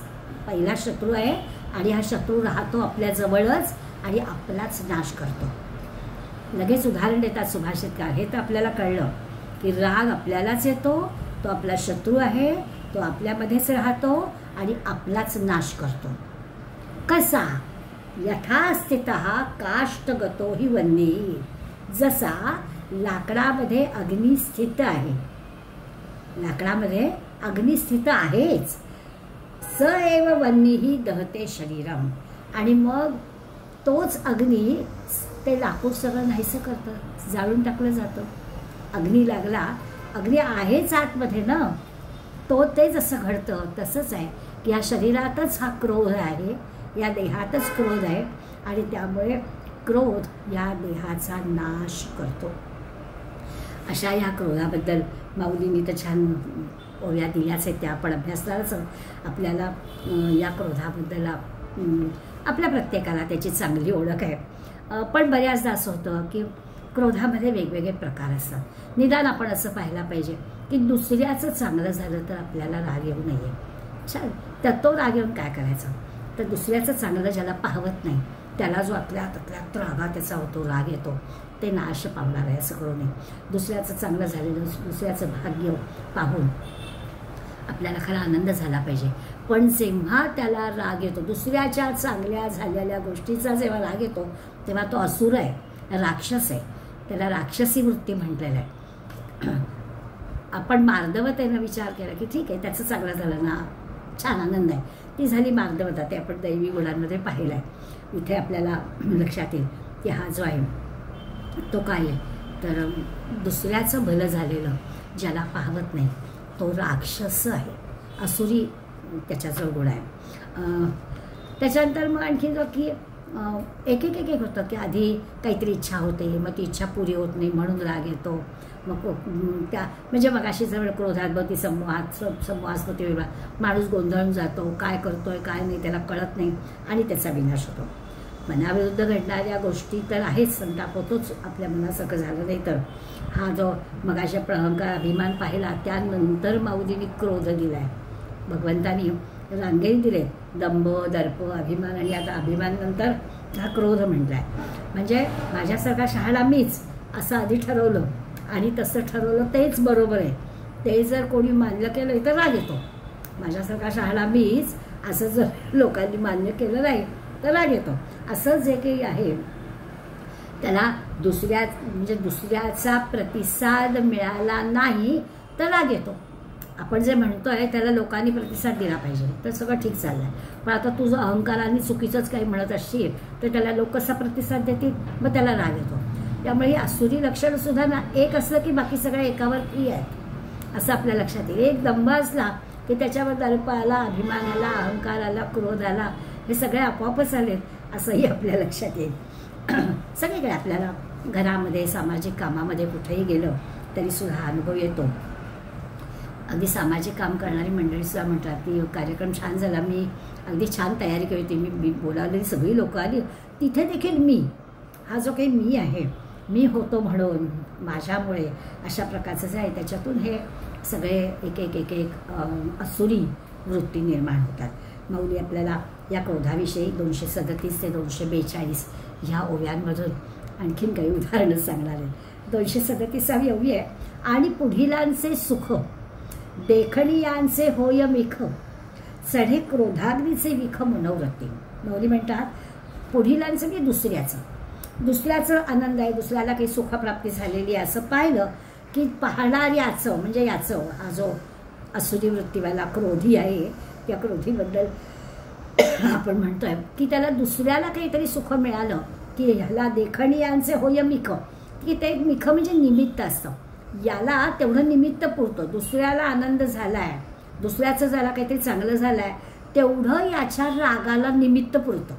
पहिला शत्रू आहे आणि हा शत्रू राहतो आपल्याजवळच आणि आपलाच नाश करतो. लगेच उदाहरण देतात सुभाषितकार. हे तर आपल्याला कळलं की राग आपल्यालाच येतो, तो आपला शत्रू आहे, तो आपल्यामध्येच राहतो आणि आपलाच नाश करतो. कसा, यथास्थितः काष्ठगतो हि वन्नी. जसा लाकडामध्ये अग्नी स्थित आहे, लाकडामध्ये अग्नी स्थित आहेच, स एव वह्निः दहते शरीरम. आणि मग तोच अग्नी ते लाकूड सगळं नाहीसं करतं, जाळून टाकलं जातं. अग्नी लागला, अग्नी आहेच आतमध्ये ना, तो ते जसं घडतं तसंच आहे की या शरीरातच हा क्रोध आहे, या देहातच क्रोध आहे आणि त्यामुळे क्रोध या देहाचा नाश करतो. अशा या क्रोधाबद्दल माऊलींनी तर छान ओव्या दिल्याच आहेत, त्या आपण अभ्यासणारच आपल्याला. या क्रोधाबद्दल आपल्या प्रत्येकाला त्याची चांगली ओळख आहे. पण बऱ्याचदा असं होतं की क्रोधामध्ये वेगवेगळे प्रकार असतात. निदान आपण असं पाहायला पाहिजे की दुसऱ्याचं चांगलं झालं तर आपल्याला राग येऊ नये. छान, तर तो राग येऊन काय करायचा, तर दुसऱ्याचं चांगलं ज्याला पाहवत नाही त्याला जो आतल्यात रागा त्याचा होतो, राग येतो, ते नाश पावणार आहे. असं करू नये. दुसऱ्याचं चांगलं झालेलं, दुसऱ्याचं भाग्य पाहून आपल्याला खरा आनंद झाला पाहिजे. पण जेव्हा त्याला राग येतो, दुसऱ्याच्या चांगल्या झालेल्या गोष्टीचा जेव्हा राग येतो, तेव्हा तो असुर आहे, राक्षस आहे. त्याला राक्षसी वृत्ती म्हटलेलं आहे. आपण मार्दवतेनं विचार केला की ठीक आहे, त्याचं चांगलं झालं ना, छान आनंद आहे, ती झाली मार्दवता. ते आपण दैवी गुणांमध्ये पाहिलं आहे. इथे आपल्याला लक्षात येईल की हा जो आहे तो काय आहे, तर दुसऱ्याचं भलं झालेलं ज्याला पाहवत नाही तो राक्षस आहे, असुरी त्याच्याजवळ गुण आहे. त्याच्यानंतर मग आणखी जो की एक होतं की आधी काहीतरी इच्छा होते, मग ती इच्छा पुरी होत नाही म्हणून राग येतो. मग त्या म्हणजे मगाशी जवळ क्रोधात्मती समूहास्मृती वेगळा, माणूस गोंधळून जातो, काय करतोय काय नाही त्याला कळत नाही आणि त्याचा विनाश होतो. मनाविरुद्ध घडणाऱ्या गोष्टी तर आहेच, संताप होतोच आपल्या मनासारखं झालं नाही तर. हा जो मगाशी अहंकार अभिमान पाहिला, त्यानंतर माऊलींनी क्रोध दिला आहे. भगवंतानी रांगेत दिले दंभ, दर्प, अभिमान, आणि आता अभिमान नंतर हा क्रोध म्हटला आहे. म्हणजे माझ्यासारखा शहाणा मीच असं आधी ठरवलं आणि तसं ठरवलं तेच बरोबर आहे, ते जर कोणी मान्य केलं तर राग येतो. माझ्यासारखा शहाणा मीच असं जर लोकांनी मान्य केलं नाही तर राग येतो. असं जे काही आहे त्याला दुसऱ्याचा प्रतिसाद मिळाला नाही तर राग येतो. आपण जे म्हणतोय त्याला लोकांनी प्रतिसाद दिला पाहिजे तर सगळं ठीक चाललंय. पण आता तुझं अहंकाराने चुकीचंच काही म्हणत असशील तर त्याला लोक कसा प्रतिसाद देतील, मग त्याला राग येतो. त्यामुळे ही आसुरी लक्षणं सुद्धा ना, एक असलं की बाकी सगळे एकावरती आहेत असं आपल्या लक्षात येईल. एक दंभ असला की त्याच्यावर दर्प आला, अभिमान आला, अहंकार आला, क्रोध आला, हे सगळे आपोआपच आले असंही आपल्या लक्षात येईल. सगळीकडे आपल्याला घरामध्ये, सामाजिक कामामध्ये कुठेही गेलं तरी सुद्धा अनुभव येतो. अगदी सामाजिक काम करणारी मंडळीसुद्धा म्हणतात की कार्यक्रम छान झाला, मी अगदी छान तयारी केली होती, मी बोलावलेली सगळी लोकं आली, तिथे देखील मी हा जो काही मी आहे, मी होतो म्हणून माझ्यामुळे अशा प्रकारचं जे आहे त्याच्यातून हे सगळे एक असुरी वृत्ती निर्माण होतात. माऊली आपल्याला या क्रोधाविषयी 237 ते 242 ह्या ओव्यांमधून आणखीन काही उदाहरणं सांगणार आहेत. 237वी ओवी आहे, आणि पुढीलांचे सुख देखणीयांचे होय मिख, चढे क्रोधाग्नीचे विख मनोवृत्ती. माऊली म्हणतात पुढीलांचं की दुसऱ्याचं आनंद आहे, दुसऱ्याला काही सुखप्राप्ती झालेली आहे असं पाहिलं की पाहणाऱ्याचं म्हणजे याचं, हा जो असुरी वृत्तीवाला क्रोधी आहे त्या क्रोधीबद्दल आपण म्हणतोय की त्याला दुसऱ्याला काहीतरी सुख मिळालं की ह्याला देखणीयांचे होय मिख, की ते मिख म्हणजे निमित्त असतं, याला तेवढं निमित्त पुरतं. दुसऱ्याला आनंद झालाय, दुसऱ्याचं जरा काहीतरी चांगलं झालंय, तेवढं याच्या रागाला निमित्त पुरतं.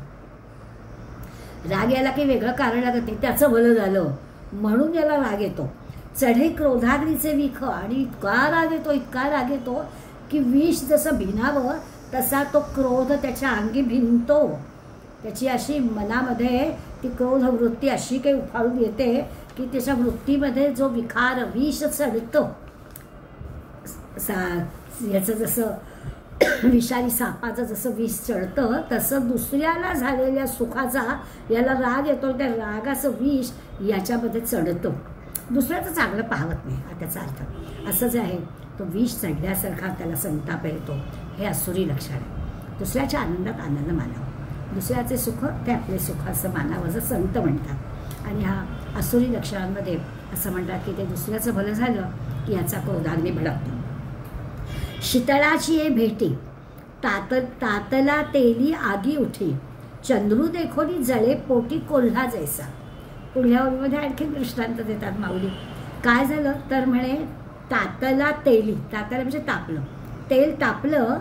राग याला काही वेगळं कारण लागत नाही, त्याचं भलं झालं म्हणून याला राग येतो. चढे क्रोधाग्नीचे विख, आणि इतका राग येतो की विष जसं भिनावं तसा तो क्रोध त्याच्या अंगी भिनतो. त्याची अशी मनामध्ये ती क्रोध वृत्ती अशी काही उफाळून येते की त्याच्या वृत्तीमध्ये जो विखार विष चढतो, याचं जसं विषारी सापाचं जसं विष चढतं तसं दुसऱ्याला झालेल्या सुखाचा याला राग येतो, त्या रागाचं विष याच्यामध्ये चढतं. दुसऱ्याचं चांगलं पाहवत नाही हा त्याचा अर्थ. असं जे आहे तो विष चढल्यासारखा त्याला संताप येतो, हे असुरी लक्षण आहे. दुसऱ्याच्या आनंदात आनंद मानावा, दुसऱ्याचे सुख ते आपले सुख असं मानावं असं संत म्हणतात. आणि हा असुरी लक्षणांमध्ये असं म्हणतात की ते दुसऱ्याचं भलं झालं की याचा क्रोधाग्नी भडकतो. शीतळाची ये भेटी तातला तेली आगी उठी, चंद्रू देखोनी जळे पोटी कोल्हा जैसा. पुढल्या ओळीमध्ये आणखी दृष्टांत देतात माऊली. काय झालं तर म्हणे तातला तेली, तातला म्हणजे तापलं, तेल तापलं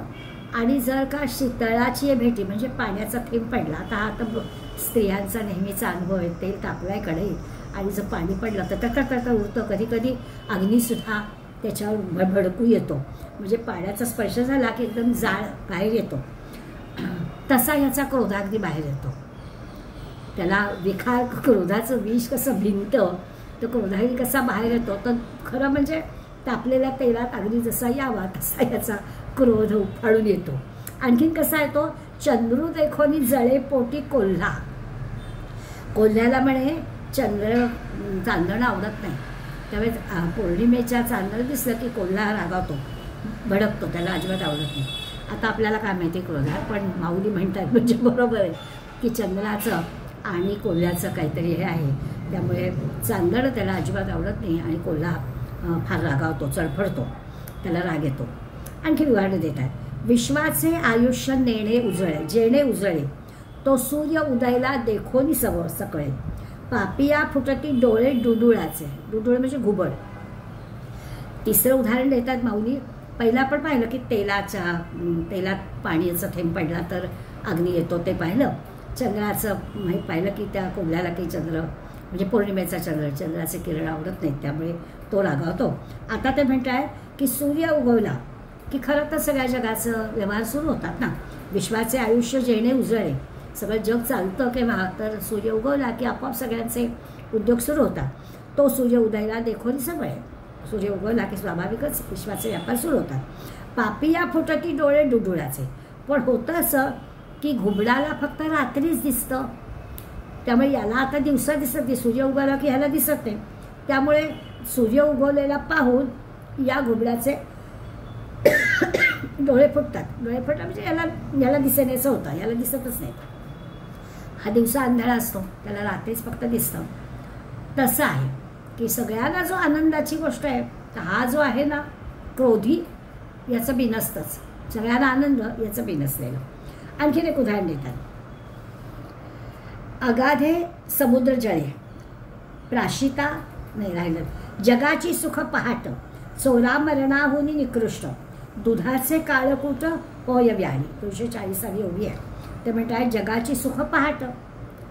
आणि जर का शीतळाची भेटी म्हणजे पाण्याचा थेंब पडला. आता हा तर स्त्रियांचा नेहमीचा अनुभव आहे. तेल तापलाय कढईत आणि जर पाणी पडलं तर तटतट उडतं. कधी कधी अग्नीसुद्धा त्याच्यावर भडकू येतो. म्हणजे पाण्याचा स्पर्श झाला की एकदम जाळ बाहेर येतो. तसा ह्याचा क्रोधाग्नी बाहेर येतो. त्याला विखार, क्रोधाचं विष कसं भिनतं, तर क्रोधाग्नी कसा बाहेर येतो. तर खरं म्हणजे तापलेल्या तेलात अग्नी जसा यावा तसा याचा क्रोध उफाळून येतो. आणखीन कसा येतो, चंद्रू देखोनी जळे पोटी कोल्हा. कोल्ह्याला म्हणे चांदणं आवडत नाही. त्यावेळेस पौर्णिमेच्या चांदणं दिसलं की कोल्हा रागावतो, भडकतो, त्याला अजिबात आवडत नाही. आता आपल्याला काय माहिती क्रोधा, पण माऊली म्हणतात म्हणजे बरोबर आहे की चंद्राचं आणि कोल्ह्याचं काहीतरी हे आहे. त्यामुळे चांदणं त्याला अजिबात आवडत नाही आणि कोल्हा फार रागावतो, चळफळतो, त्याला राग येतो. आणखी उदाहरणं देतात. विश्वाचे आयुष्य नेणे उजळे, जेणे उजळे, तो सूर्य उदयला देखोनी सकळे, पापिया फुटती डोळे डुडुळाचे. डुडुळ म्हणजे घुबड. तिसरं उदाहरण देतात माऊली. पहिला पण पाहिलं की तेलात पाण्याचा थेंब पडला तर अग्नी येतो, ते पाहिलं. चंद्राचं पाहिलं की त्या कोल्ह्याला काही चंद्र म्हणजे पौर्णिमेचा चंद्राचे किरण आवडत नाहीत, त्यामुळे तो रागावतो. आता ते म्हणताय की सूर्य उगवला की खरं तर सगळ्या जगाचं व्यवहार सुरू होतात ना. विश्वाचे आयुष्य जेणे उजळे, सगळं जग चालतं केव्हा तर सूर्य उगवला की आपोआप सगळ्यांचे उद्योग सुरू होतात. तो सूर्य उदयला देखोनी सगळे, सूर्य उगवला की स्वाभाविकच विश्वाचे व्यापार सुरू होतात. पापिया फुटती डोळे डुडुळाचे. पण होतं असं की घुबडाला फक्त रात्रीच दिसतं, त्यामुळे याला आता दिवसा दिसत नाही. सूर्य उगवला की ह्याला दिसत नाही. त्यामुळे सूर्य उगवलेला पाहून या घुबडाचे डोळे फुटतात. डोळे फुटतात म्हणजे याला दिसेनाचं होतं, याला दिसतच नाही. हा दिवसा अंधारा असतो, त्याला रात्रीच फक्त दिसतं. तसं आहे की सगळ्यांना जो आनंदाची गोष्ट आहे, तर हा जो आहे ना क्रोधी, याचं बिनसतंच. सगळ्यांना आनंद, याचं बिनसलेलं. आणखीन एक उदाहरण देतात. अगाधे समुद्र जळे, प्राशिता नाही राहिलं, जगाची सुख पहाट, चोरा मरणाहुनी निकृष्ट, दुधाचे काळकूट होय व्याणी. 240 ओवी आहे. ते म्हणतात जगाची सुख पहाट.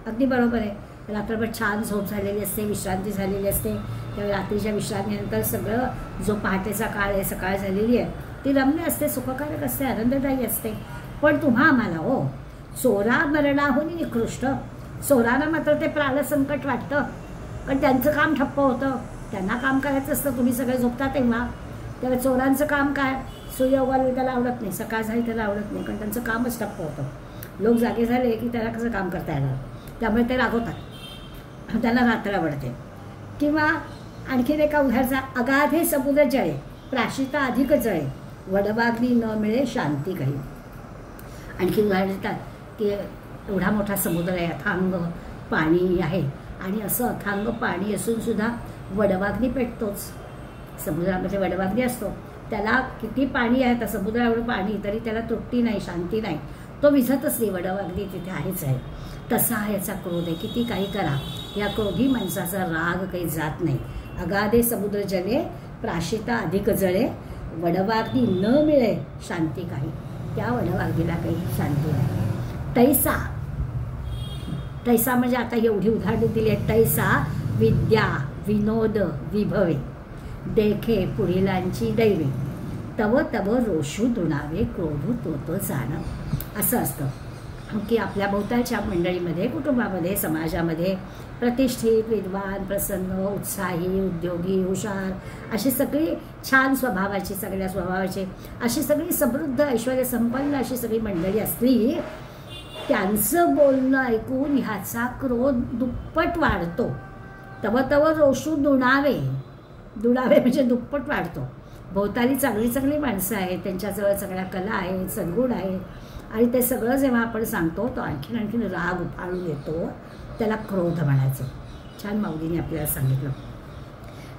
अगदी बरोबर आहे. रात्रभर छान झोप झालेली असते, विश्रांती झालेली असते. त्यावेळी रात्रीच्या विश्रांतीनंतर सगळं जो पहाटेचा काळ आहे, सकाळ झालेली आहे, ती रम्य असते, सुखकारक असते, आनंददायी असते. पण तुम्हा आम्हाला हो चोरा मरणाहुनी निकृष्ट. चोरांना मात्र ते प्राणसंकट वाटतं, कारण त्यांचं काम ठप्प होतं. त्यांना काम करायचं असतं, तुम्ही सगळे झोपता तेव्हा. त्यावेळी चोरांचं काम काय, सूर्य उगवला त्याला आवडत नाही, सकाळ झाली त्याला आवडत नाही, कारण त्यांचं कामच ठप्प होतं. लोक जागे झाले की त्याला कसं काम करता येणार, त्यामुळे ते रागवतात, त्यांना रात्र आवडते. किंवा आणखीन एका उदाहरणाचा. अगाधे समुद्र जळे, प्राशिता अधिक जळे, वडवाग्नी न मिळे शांती काही. आणखी उदाहरण देतात की एवढा मोठा समुद्र आहे, अथांग पाणी आहे, आणि असं अथांग पाणी असून सुद्धा वडवाग्नी पेटतोच. समुद्रामध्ये वडवाग्नी असतो, त्याला किती पाणी आहे, तर समुद्रावर पाणी, तरी त्याला तृप्ती नाही, शांती नाही, तो विझतच नाही, वडवाग्नी तिथे आहेच आहे. तसा याचा क्रोध आहे. किती काही करा, या क्रोधी माणसाचा राग काही जात नाही. अगाधे समुद्र जले, प्राशिता अधिक जळे, वडवाग्नी न मिळे शांती काही. त्या वडवाग्नीला काही शांती नाही. तैसा म्हणजे आता एवढी उदाहरणे दिली आहेत. तैसा विद्या विनोद विभवे, देखे पुढीलांची दैवे, तव तव रोषू दुणावे, क्रोधू तोत जाणं. असं असतं की आपल्या भोवतालच्या मंडळीमध्ये, कुटुंबामध्ये, समाजामध्ये प्रतिष्ठित, विद्वान, प्रसन्न, उत्साही, उद्योगी, हुशार अशी सगळी छान स्वभावाची, सगळ्या स्वभावाची अशी सगळी समृद्ध ऐश्वर्य संपन्न अशी सगळी मंडळी असली, त्यांचं बोलणं ऐकून ह्याचा क्रोध दुप्पट वाढतो. तव तव रोषू दुणावे, दुणावे म्हणजे दुप्पट वाढतो. भोवताली चांगली चांगली माणसं आहेत, त्यांच्याजवळ सगळ्या कला आहेत, सद्गुण आहेत, आणि ते सगळं जेव्हा आपण सांगतो तो आणखीन राग उफाळून येतो, त्याला क्रोध म्हणायचं. छान माऊलीने आपल्याला सांगितलं.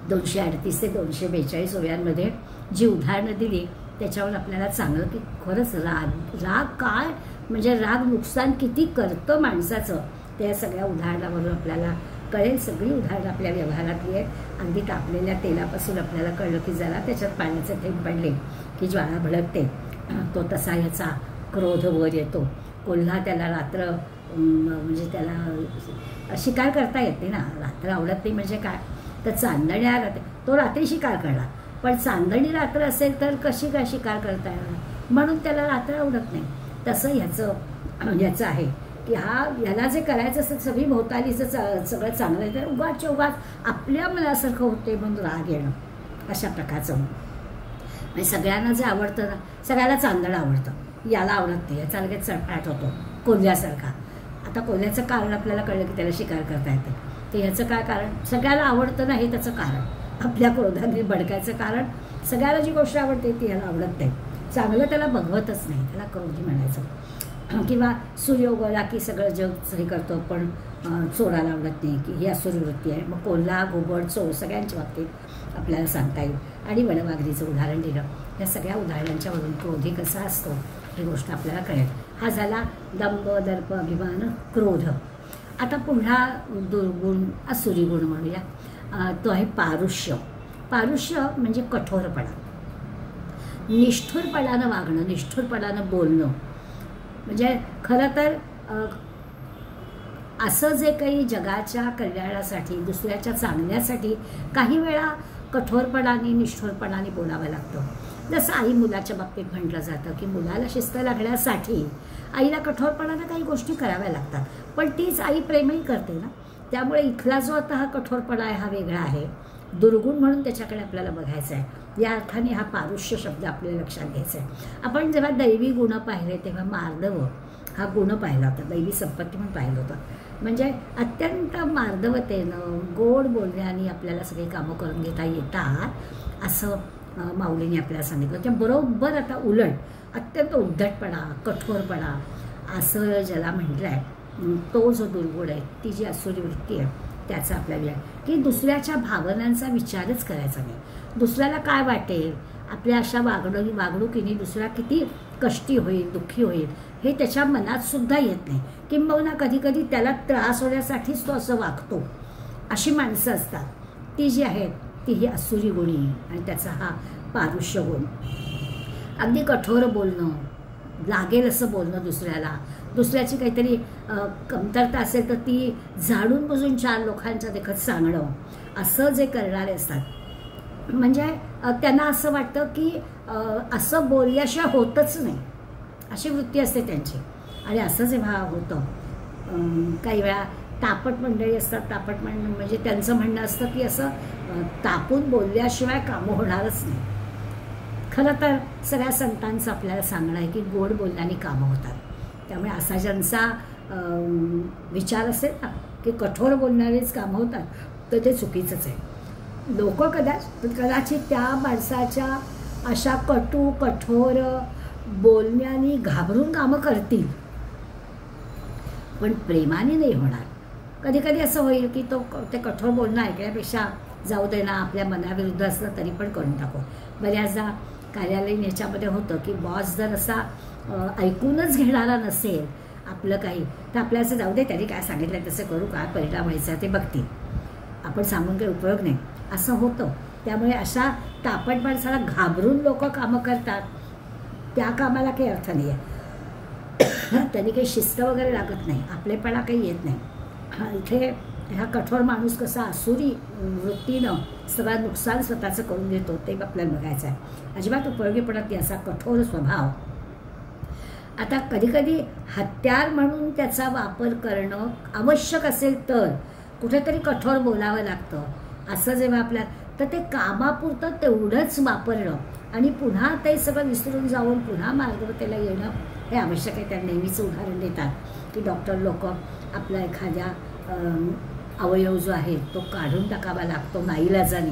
238 ते 242 ओव्यांमध्ये जी उदाहरणं दिली त्याच्यावर आपल्याला चांगलं की खरंच राग काय म्हणजे राग नुकसान किती करतं माणसाचं, त्या सगळ्या उदाहरणावरून आपल्याला कळेल. सगळी उदाहरणं आपल्या व्यवहारातली आहेत. अगदी तापलेल्या तेलापासून आपल्याला कळलं की जरा त्याच्यात पाण्याचे थेंब पडले की ज्वाळा भडकते, तो तसा याचा क्रोध वर येतो. कोल्हा त्याला रात्र म्हणजे त्याला शिकार करता येते ना, रात्र आवडत नाही म्हणजे काय, तर चांदण्या रात्री तो रात्री शिकार करणार, पण चांदणी रात्र असेल तर कशी काय शिकार करता येणार, म्हणून त्याला रात्र आवडत नाही. तसं ह्याचं आहे की ह्याला जे करायचं असतं सगळी भोवतालीचं सगळं चांगलं आहे, तर उगाच आपल्या मनासारखं होते म्हणून राग येणं, अशा प्रकारचं. म्हणजे सगळ्यांना जे आवडतं ना, सगळ्याला चांदणं आवडतं, याला आवडत नाही, याचा लगेच चटपाट होतो कोल्ह्यासारखा. आता कोल्ह्याचं कारण आपल्याला कळलं की त्याला शिकार करता येते, तर ह्याचं काय कारण, सगळ्याला आवडतं ना हे त्याचं कारण, आपल्या क्रोधाने भडकायचं कारण. सगळ्याला जी गोष्ट आवडते ती ह्याला आवडत नाही, चांगलं त्याला बघवतच नाही, त्याला क्रोधी म्हणायचं. किंवा सूर्य उगवला की सगळं जग हे करतो, पण चोराला आवडत नाही की ही असुरी वृत्ती आहे. मग कोल्हा, घुबड, चोर सगळ्यांच्या बाबतीत आपल्याला सांगता येईल. आणि वनवाघरीचं उदाहरण दिलं. या सगळ्या उदाहरणांच्यावरून क्रोधी कसा असतो ही गोष्ट आपल्याला कळेल. हा झाला दंभ, दर्प, अभिमान, क्रोध. आता पुन्हा दुर्गुण, असुरी गुण म्हणूया, तो आहे पारुष्य. पारुष्य म्हणजे कठोरपणा, निष्ठुरपणानं वागणं, निष्ठुरपणानं बोलणं. म्हणजे खरं तर असं जे काही जगाच्या कल्याणासाठी, दुसऱ्याच्या चांगल्यासाठी काही वेळा कठोरपणाने, निष्ठुरपणाने बोलावं लागतं. जसं आई मुलाच्या बाबतीत म्हटलं जातं की मुलाला शिस्त लागण्यासाठी आईला कठोरपणानं काही गोष्टी कराव्या लागतात, पण तीच आई प्रेमही करते ना. त्यामुळे इथला जो आता हा कठोरपणा आहे हा वेगळा आहे, दुर्गुण म्हणून त्याच्याकडे आपल्याला बघायचं आहे. या अर्थाने हा पारुष्य शब्द आपल्याला लक्षात घ्यायचा आहे. आपण जेव्हा दैवी गुण पाहिले तेव्हा मार्दव हा गुण पाहिला होता, दैवी संपत्ती म्हणून पाहिलं होतं. म्हणजे अत्यंत मार्दवतेनं, गोड बोलण्याने आपल्याला सगळी कामं करून घेता येतात, असं माऊलीने आपल्याला सांगितलं. त्या बरोबर आता उलट अत्यंत उद्धटपणा, कठोरपणा असं ज्याला म्हटलं आहे, तो जो दुर्गुण आहे, ती जी असुरी वृत्ती आहे, त्याचा आपल्याला की दुसऱ्याच्या भावनांचा विचारच करायचा नाही. दुसऱ्याला काय वाटेल, आपल्या अशा वागणुकीने दुसरा किती कष्टी होईल, दुःखी होईल, हे त्याच्या मनात सुद्धा येत नाही. किंबहुना कधी कधी त्याला त्रास होण्यासाठीच तो असं वागतो. अशी माणसं असतात, ती जी आहेत ती ही असुरी गुणी, आणि त्याचा हा पारुष्य गुण. अगदी कठोर बोलणं, लागेल असं बोलणं, दुसऱ्याची काहीतरी कमतरता असेल तर ती जाणून बुजून 4 लोकांच्या देखत सांगणं, असं जे करणारे असतात. म्हणजे त्यांना असं वाटतं की असं बोलल्याशिवाय होतच नाही, अशी वृत्ती असते त्यांची. आणि असं जेव्हा होतं, काही वेळा तापट मंडळी असतात, तापट म्हणजे त्यांचं म्हणणं असतं की असं तापून बोलल्याशिवाय कामं होणारच नाही. खरं तर सगळ्या संतांचं आपल्याला सांगणं आहे की गोड बोलण्याने कामं होतात. त्यामुळे असा ज्यांचा विचार असेल ना की कठोर बोलणारेच कामं होतात, तर ते चुकीचंच आहे. लोक कदाचित त्या माणसाच्या अशा कठोर बोलण्याने घाबरून कामं करतील, पण प्रेमाने नाही होणार. कधी कधी असं होईल की ते कठोर बोलणं ऐकण्यापेक्षा जाऊ दे ना, आपल्या मनाविरुद्ध असलं तरी पण करून टाकू. बऱ्याचदा कार्यालयीन याच्यामध्ये होतं की बॉस जर असा ऐकूनच घेणारा नसेल आपलं काही, तर आपल्याला असं जाऊ दे, त्यांनी काय सांगितलं तसं करू, काय परिणाम व्हायचा ते बघतील, आपण सांगून काही उपयोग नाही, असं होतं. त्यामुळे अशा तापट माणसाला घाबरून लोक कामं करतात, त्या कामाला काही अर्थ नाही आहे. त्यांनी काही शिस्त वगैरे लागत नाही, आपलेपणा काही येत नाही. इथे हा कठोर माणूस कसा असुरी वृत्तीनं सगळं नुकसान स्वतःचं करून घेतो ते आपल्याला बघायचं आहे. अजिबात उपयोगी पडत नाही असा कठोर स्वभाव. आता कधीकधी हत्यार म्हणून त्याचा वापर करणं आवश्यक असेल तर कुठेतरी कठोर बोलावं लागतं. असं जेव्हा आपल्या तर ते कामापुरतं तेवढंच वापरणं आणि पुन्हा ते सगळं विसरून जाऊन पुन्हा मार्गवतेला येणं हे आवश्यक आहे. त्या नेहमीचं उदाहरण देतात की डॉक्टर लोक आपला एखाद्या अवयव जो आहे तो काढून टाकावा लागतो नाईलाजाने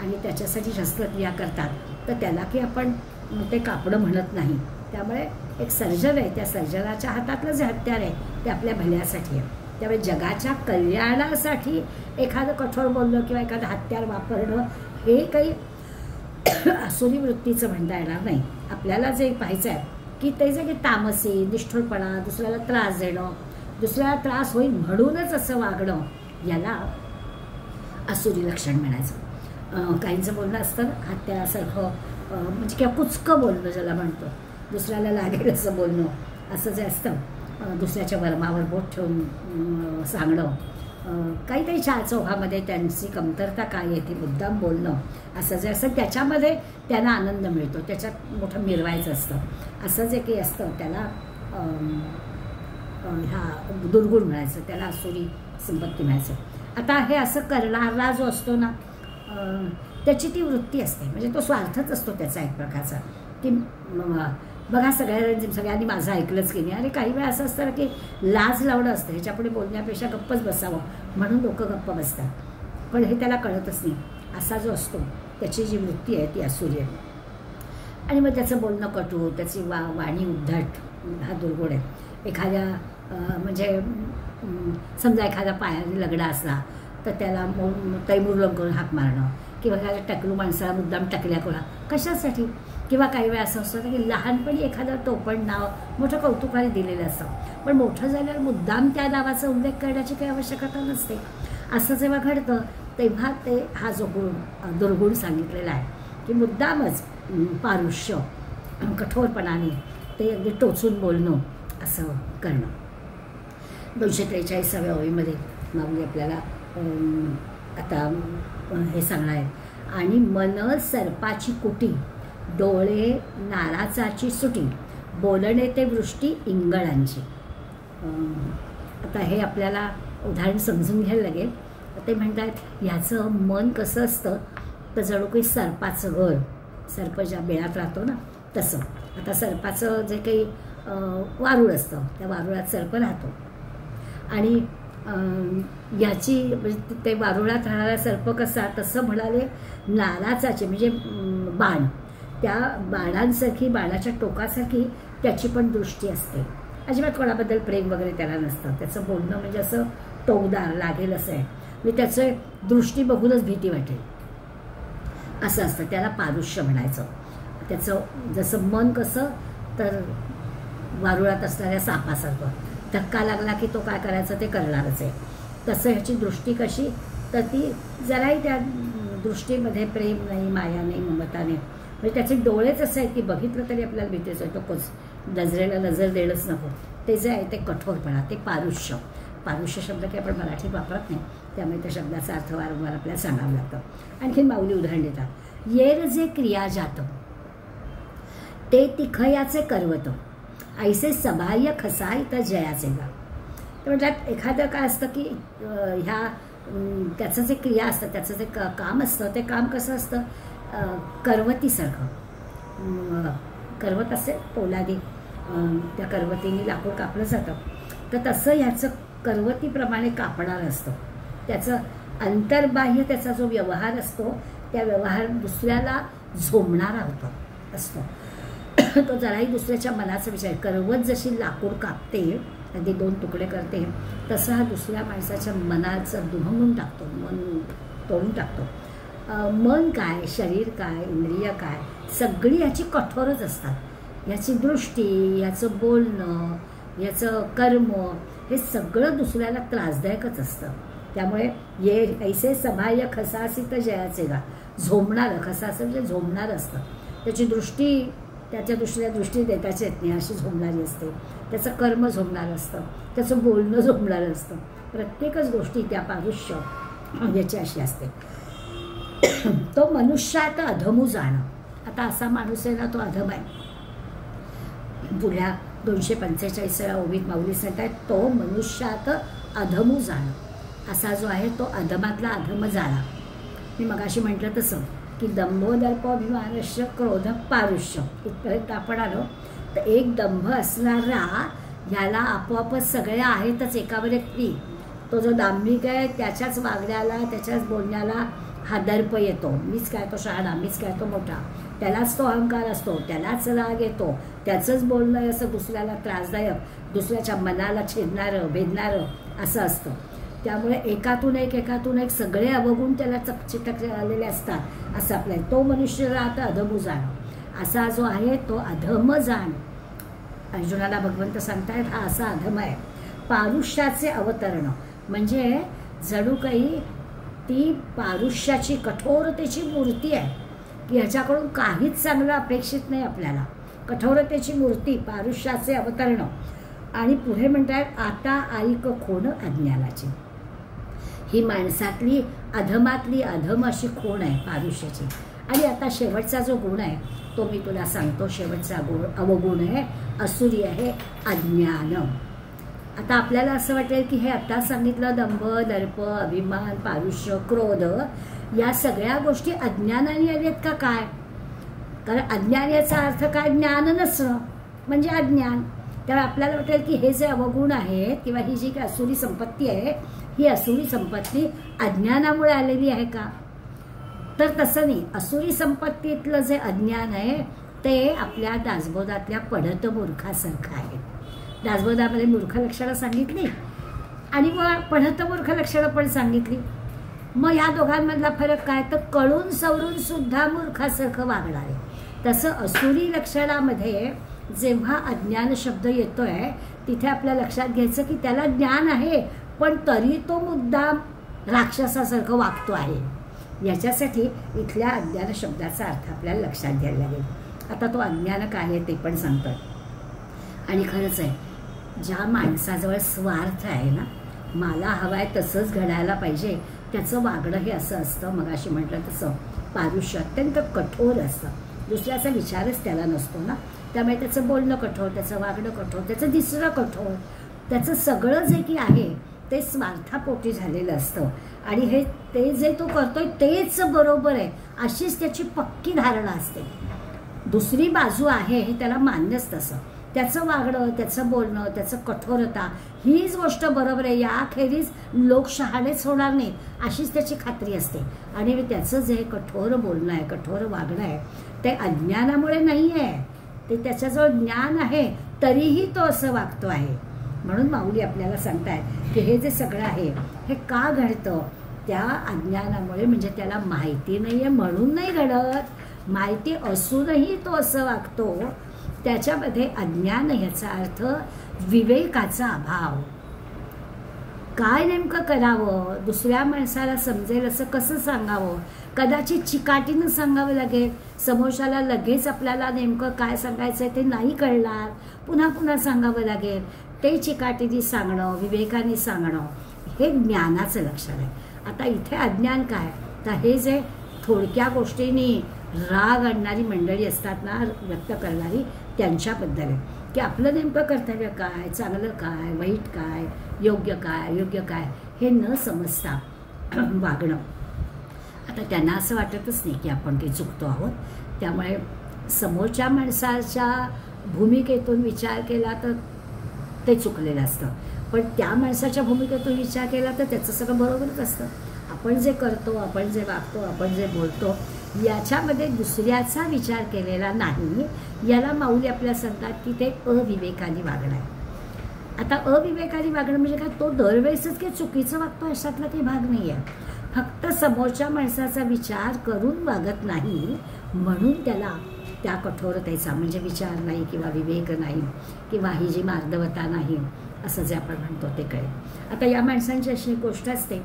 आणि त्याच्यासाठी शस्त्रक्रिया करतात, तर त्याला की आपण ते कापडं म्हणत नाही. त्यामुळे एक सर्जन आहे, त्या सर्जनाच्या हातातलं जे हत्यार आहे ते आपल्या भल्यासाठी आहे. त्यामुळे जगाच्या कल्याणासाठी एखादं कठोर बोलणं किंवा एखादं हत्यार वापरणं हे काही आसुरी वृत्तीचं म्हणता येणार नाही. आपल्याला जे पाहायचं आहे की ते जे काही तामसी, निष्ठुरपणा, दुसऱ्याला त्रास देणं, दुसऱ्याला त्रास होईल म्हणूनच असं वागणं, याला आसुरी लक्षण म्हणायचं. काहींचं बोलणं असतं हत्यासारखं, म्हणजे किंवा कुचकं बोलणं ज्याला म्हणतो, दुसऱ्याला लागेल असं बोलणं, असं जे असतं, दुसऱ्याच्या वर्मावर बोट ठेवून सांगणं, काहीतरी चार चौघामध्ये त्यांची कमतरता काय आहे ती मुद्दाम बोलणं, असं जे असतं त्याच्यामध्ये त्यांना आनंद मिळतो, त्याच्यात मोठं मिरवायचं असतं, असं जे काही असतं त्याला ह्या दुर्गुण म्हणायचं, त्याला आसुरी संपत्ती म्हणायचं. आता हे असं करणारा जो असतो ना, त्याची ती वृत्ती असते, म्हणजे तो स्वार्थच असतो त्याचा एक प्रकारचा, की बघा सगळ्यांनी माझं ऐकलंच की नाही. अरे काही वेळा असं असतं की लाज लावणं असतं, ह्याच्यापुढे बोलण्यापेक्षा गप्पच बसावं म्हणून लोक गप्प बसतात, पण हे त्याला कळतच नाही. असा जो असतो त्याची जी वृत्ती आहे ती आसुरी आहे. आणि मग त्याचं बोलणं कटू, त्याची वाणी उद्धट, हा दुर्गुण आहे. एखाद्या म्हणजे समजा एखाद्या पायाने लगडा असला तर त्याला तैमुरलम करून हाक मारणं, किंवा एखाद्या टकलू माणसाला मुद्दाम टकल्या कोणा कशासाठी, किंवा काही वेळा असं असतं की लहानपणी एखादं टोपण नाव मोठं कौतुकाने दिलेलं असतं, पण मोठं झाल्यावर मुद्दाम त्या नावाचा उल्लेख करण्याची काही आवश्यकता नसते. असं जेव्हा घडतं तेव्हा ते हा जो दुर्गुण सांगितलेला आहे की मुद्दामच पारुष्य, कठोरपणाने ते अगदी टोचून बोलणं असं करणं. 243व्या ओळीमध्ये माऊली आपल्याला आता हे सांगणार आहे. आणि मन सर्पाची कुटी, डोळे नाराचाची सुटी, बोलणे ते वृष्टी इंगळांची. आता हे आपल्याला उदाहरण समजून घ्यायला लागेल. ते म्हणतात ह्याचं मन कसं असतं तर जणू काही सर्पाचं घर, सर्प ज्या बेळात राहतो ना तसं. आता सर्पाचं जे काही वारूळ असतं त्या वारुळात सर्प राहतो, आणि याची म्हणजे ते वारुळात राहणारा सर्प कसा, तसं म्हणाले नाराचाचे म्हणजे बाण, त्या बाणांसारखी, बाणाच्या टोकासारखी त्याची पण दृष्टी असते. अजिबात कोणाबद्दल प्रेम वगैरे त्याला नसतं. त्याचं बोलणं म्हणजे असं टोकदार लागेल असं आहे, म्हणजे त्याचं दृष्टी बघूनच भीती वाटेल असं असतं. त्याला पारुष्य म्हणायचं. त्याचं जसं मन कसं तर वारुळात असणाऱ्या सापासारखं, धक्का लागला की तो काय करायचं ते करणारच आहे, तसं ह्याची दृष्टी कशी तर ती जराही त्या दृष्टीमध्ये प्रेम नाही, माया नाही, ममता नाही. म्हणजे त्याचे डोळेच असं आहेत की बघितलं तरी आपल्याला भीतीच आहे, नकोच, नजरेला नजर देणंच नको. ते जे आहे ते कठोरपणा, ते पारुष्य. पारुष्य शब्द काही आपण मराठीत वापरत नाही, त्यामुळे त्या शब्दाचा अर्थ वारंवार आपल्याला सांगावं लागतं. आणखीन माऊली उदाहरण देतात. येर जे क्रिया जात ते तिखयाचे करवत, ऐसे सबाह्य खसायत जयाचे गा. तर म्हणतात एखादं काय असतं की ह्या त्याचं जे क्रिया असतं, त्याचं जे काम असतं ते काम कसं असतं, करवतीसारखं. करवत असेल पोलादी, त्या करवतीने लाकूड कापलं जातं, तर तसं ह्याचं करवतीप्रमाणे कापणारं असतं. त्याचं अंतर्बाह्य त्याचा जो व्यवहार असतो त्या व्यवहार दुसऱ्याला झोमणारा होतो असतो. तो जराही दुसऱ्याच्या मनाचा विचार, करवत जशी लाकूड कापते, अगदी 2 तुकडे करते, तसं हा दुसऱ्या माणसाच्या मनाचं दुभंगून टाकतो, मन तोडून टाकतो. मन काय, शरीर काय, इंद्रिय काय, सगळी याची कठोरच असतात. याची दृष्टी, याचं बोलणं, याचं कर्म, हे सगळं दुसऱ्याला त्रासदायकच असतं. त्यामुळे ये ऐसे सबाह्य खसासित जयाचे गा, झोमणारं, खसासं म्हणजे झोमणारं असतं. त्याची दृष्टी त्याच्या दुसऱ्या दृष्टी देताच येत नाही अशी झोमणारी असते. त्याचं कर्म झोमणारं असतं, त्याचं बोलणं झोमणारं असतं. प्रत्येकच गोष्टी त्या पारुष्य याची अशी असते. तो मनुष्यात अधमू जाणं. आता असा माणूस आहे ना, तो अधम आहे. पुढ्या 245व्या ओवीत माऊली सांगतायत तो मनुष्यात अधमू जाणं. असा जो आहे तो अधमातला अधम झाला. मी मगाशी म्हटलं तसं की दंभोदर्प अभिमानश्य क्रोध पारुष्य इथपर्यंत आपण आलो. तर एक दंभ असणारा ह्याला आपोआपच सगळ्या आहेतच एकावर एक ती. तो जो दांभिक आहे त्याच्याच वागण्याला, त्याच्याच बोलण्याला हा दर्प येतो. मीच काय तो शहाणा, मीच काय तो मोठा, त्यालाच तो अहंकार असतो, त्यालाच राग येतो, त्याचंच बोलणं आहे असं दुसऱ्याला त्रासदायक, दुसऱ्याच्या मनाला छेदणारं, भेदणारं असं असतं. त्यामुळे एकातून एक सगळे अवगुण त्याला चकचिटक आलेले असतात. असं आपल्या तो मनुष्य आता अधमू जाण, असा जो आहे तो अधम जाण. अर्जुनाला भगवंत सांगतायत हा असा अधम आहे. पारुष्याचे अवतरण म्हणजे जणू काही ती पारुष्याची कठोरतेची मूर्ती आहे की ह्याच्याकडून काहीच चांगलं अपेक्षित नाही आपल्याला. कठोरतेची मूर्ती, पारुष्याचे अवतरण. आणि पुढे म्हणतात आता ऐक खोन अज्ञानाची. ही माणसातली अधमातली अधम अशी खोण आहे पारुष्याची. आणि आता शेवटचा जो गुण आहे तो मी तुला सांगतो. शेवटचा गुण अवगुण आहे, असुरी आहे, अज्ञान. आता आपल्याला असं वाटेल की हे आता सांगितलं दंभ, दर्प, अभिमान, पारुष्य, क्रोध या सगळ्या गोष्टी अज्ञानाने आल्यात का काय? कारण अज्ञान याचा अर्थ काय? ज्ञान नसणं म्हणजे अज्ञान. त्यामुळे आपल्याला वाटेल की हे जे अवगुण आहेत किंवा ही जी काही असुरी संपत्ती आहे ही असुरी संपत्ती अज्ञानामुळे आलेली आहे का? तर तसं नाही. असुरी संपत्तीतलं जे अज्ञान आहे ते आपल्या दासबोधातल्या पढत मूर्खासारखं आहे. दासबोधामध्ये मूर्ख लक्षणं सांगितली आणि मग पढत मूर्ख लक्षणं पण सांगितली. मग या दोघांमधला फरक काय? तर कळून सवरून सुद्धा मूर्खासारखं वागणार आहे. तसं असुरी लक्षणामध्ये जेव्हा अज्ञान शब्द येतोय तिथे आपल्या लक्षात घ्यायचं की त्याला ज्ञान आहे पण तरी तो मुद्दाम राक्षसासारखं वागतो आहे. याच्यासाठी इथल्या अज्ञान शब्दाचा अर्थ आपल्याला लक्षात घ्यायला लागेल. आता तो अज्ञान काय आहे ते पण सांगतोय. आणि खरंच आहे, ज्या माणसाजवळ स्वार्थ आहे ना, मला हवाय तसंच घडायला पाहिजे, त्याचं वागणं हे असं असतं. मगाशी म्हटलं तसं पारुष्य अत्यंत कठोर असतं. दुसऱ्याचा विचारच त्याला नसतो ना, त्यामुळे त्याचं बोलणं कठोर, त्याचं वागणं कठोर, त्याचं दिसणं कठोर, त्याचं सगळं जे की आहे ते स्वार्थापोटी झालेलं असतं. आणि हे ते जे तो करतोय तेच बरोबर आहे अशीच त्याची पक्की धारणा असते. दुसरी बाजू आहे हे त्याला मान्यच तसं. त्याचं वागणं, त्याचं बोलणं, त्याचं कठोरता हीच गोष्ट बरोबर आहे, याखेरीज लोक शहाणेच होणार नाही अशीच त्याची खात्री असते. आणि त्याचं जे कठोर बोलणं आहे, कठोर वागणं आहे ते अज्ञानामुळे नाही आहे, ते त्याच्याजवळ ज्ञान आहे तरीही तो असं वागतो आहे. म्हणून माऊली आपल्याला सांगतायत की हे जे सगळं आहे हे का घडतं? त्या अज्ञानामुळे. म्हणजे त्याला माहिती नाही आहे म्हणून नाही घडत, माहिती असूनही तो असं वागतो. त्याच्यामध्ये अज्ञान याचा अर्थ विवेकाचा अभाव. काय नेमकं करावं, दुसऱ्या माणसाला समजेल असं कसं सांगावं, कदाचित चिकाटीनं सांगावं लागेल. समोरच्याला लगेच आपल्याला नेमकं काय सांगायचं आहे ते नाही कळणार, पुन्हा पुन्हा सांगावं लागेल. ते चिकाटीने सांगणं, विवेकाने सांगणं हे ज्ञानाचं लक्षण आहे. आता इथे अज्ञान काय? तर हे जे थोडक्या गोष्टींनी राग आणणारी मंडळी असतात ना, व्यक्त करणारी, त्यांच्याबद्दल आहे की आपलं नेमकं कर्तव्य काय, चांगलं काय, वाईट काय, योग्य काय, योग्य काय हे न समजता वागणं. आता त्यांना असं वाटतच नाही की आपण काही चुकतो आहोत. त्यामुळे समोरच्या माणसाच्या भूमिकेतून विचार केला तर ते चुकलेलं असतं, पण त्या माणसाच्या भूमिकेतून विचार केला तर त्याचं सगळं बरोबरच असतं. आपण जे करतो, आपण जे वागतो, आपण जे बोलतो याच्यामध्ये दुसऱ्याचा विचार केलेला नाही. याला माऊली आपल्याला सांगतात की ते अविवेकाने वागणं आहे. आता अविवेकाने वागणं म्हणजे काय? तो दरवेळेसच काही चुकीचं वागतो अशातला काही भाग नाही आहे. फक्त समोरच्या माणसाचा विचार करून वागत नाही म्हणून त्याला त्या कठोरतेचा म्हणजे विचार नाही किंवा विवेक नाही किंवा ही जी मार्दवता नाही असं जे आपण म्हणतो ते कळेल. आता या माणसांची अशी गोष्ट असते,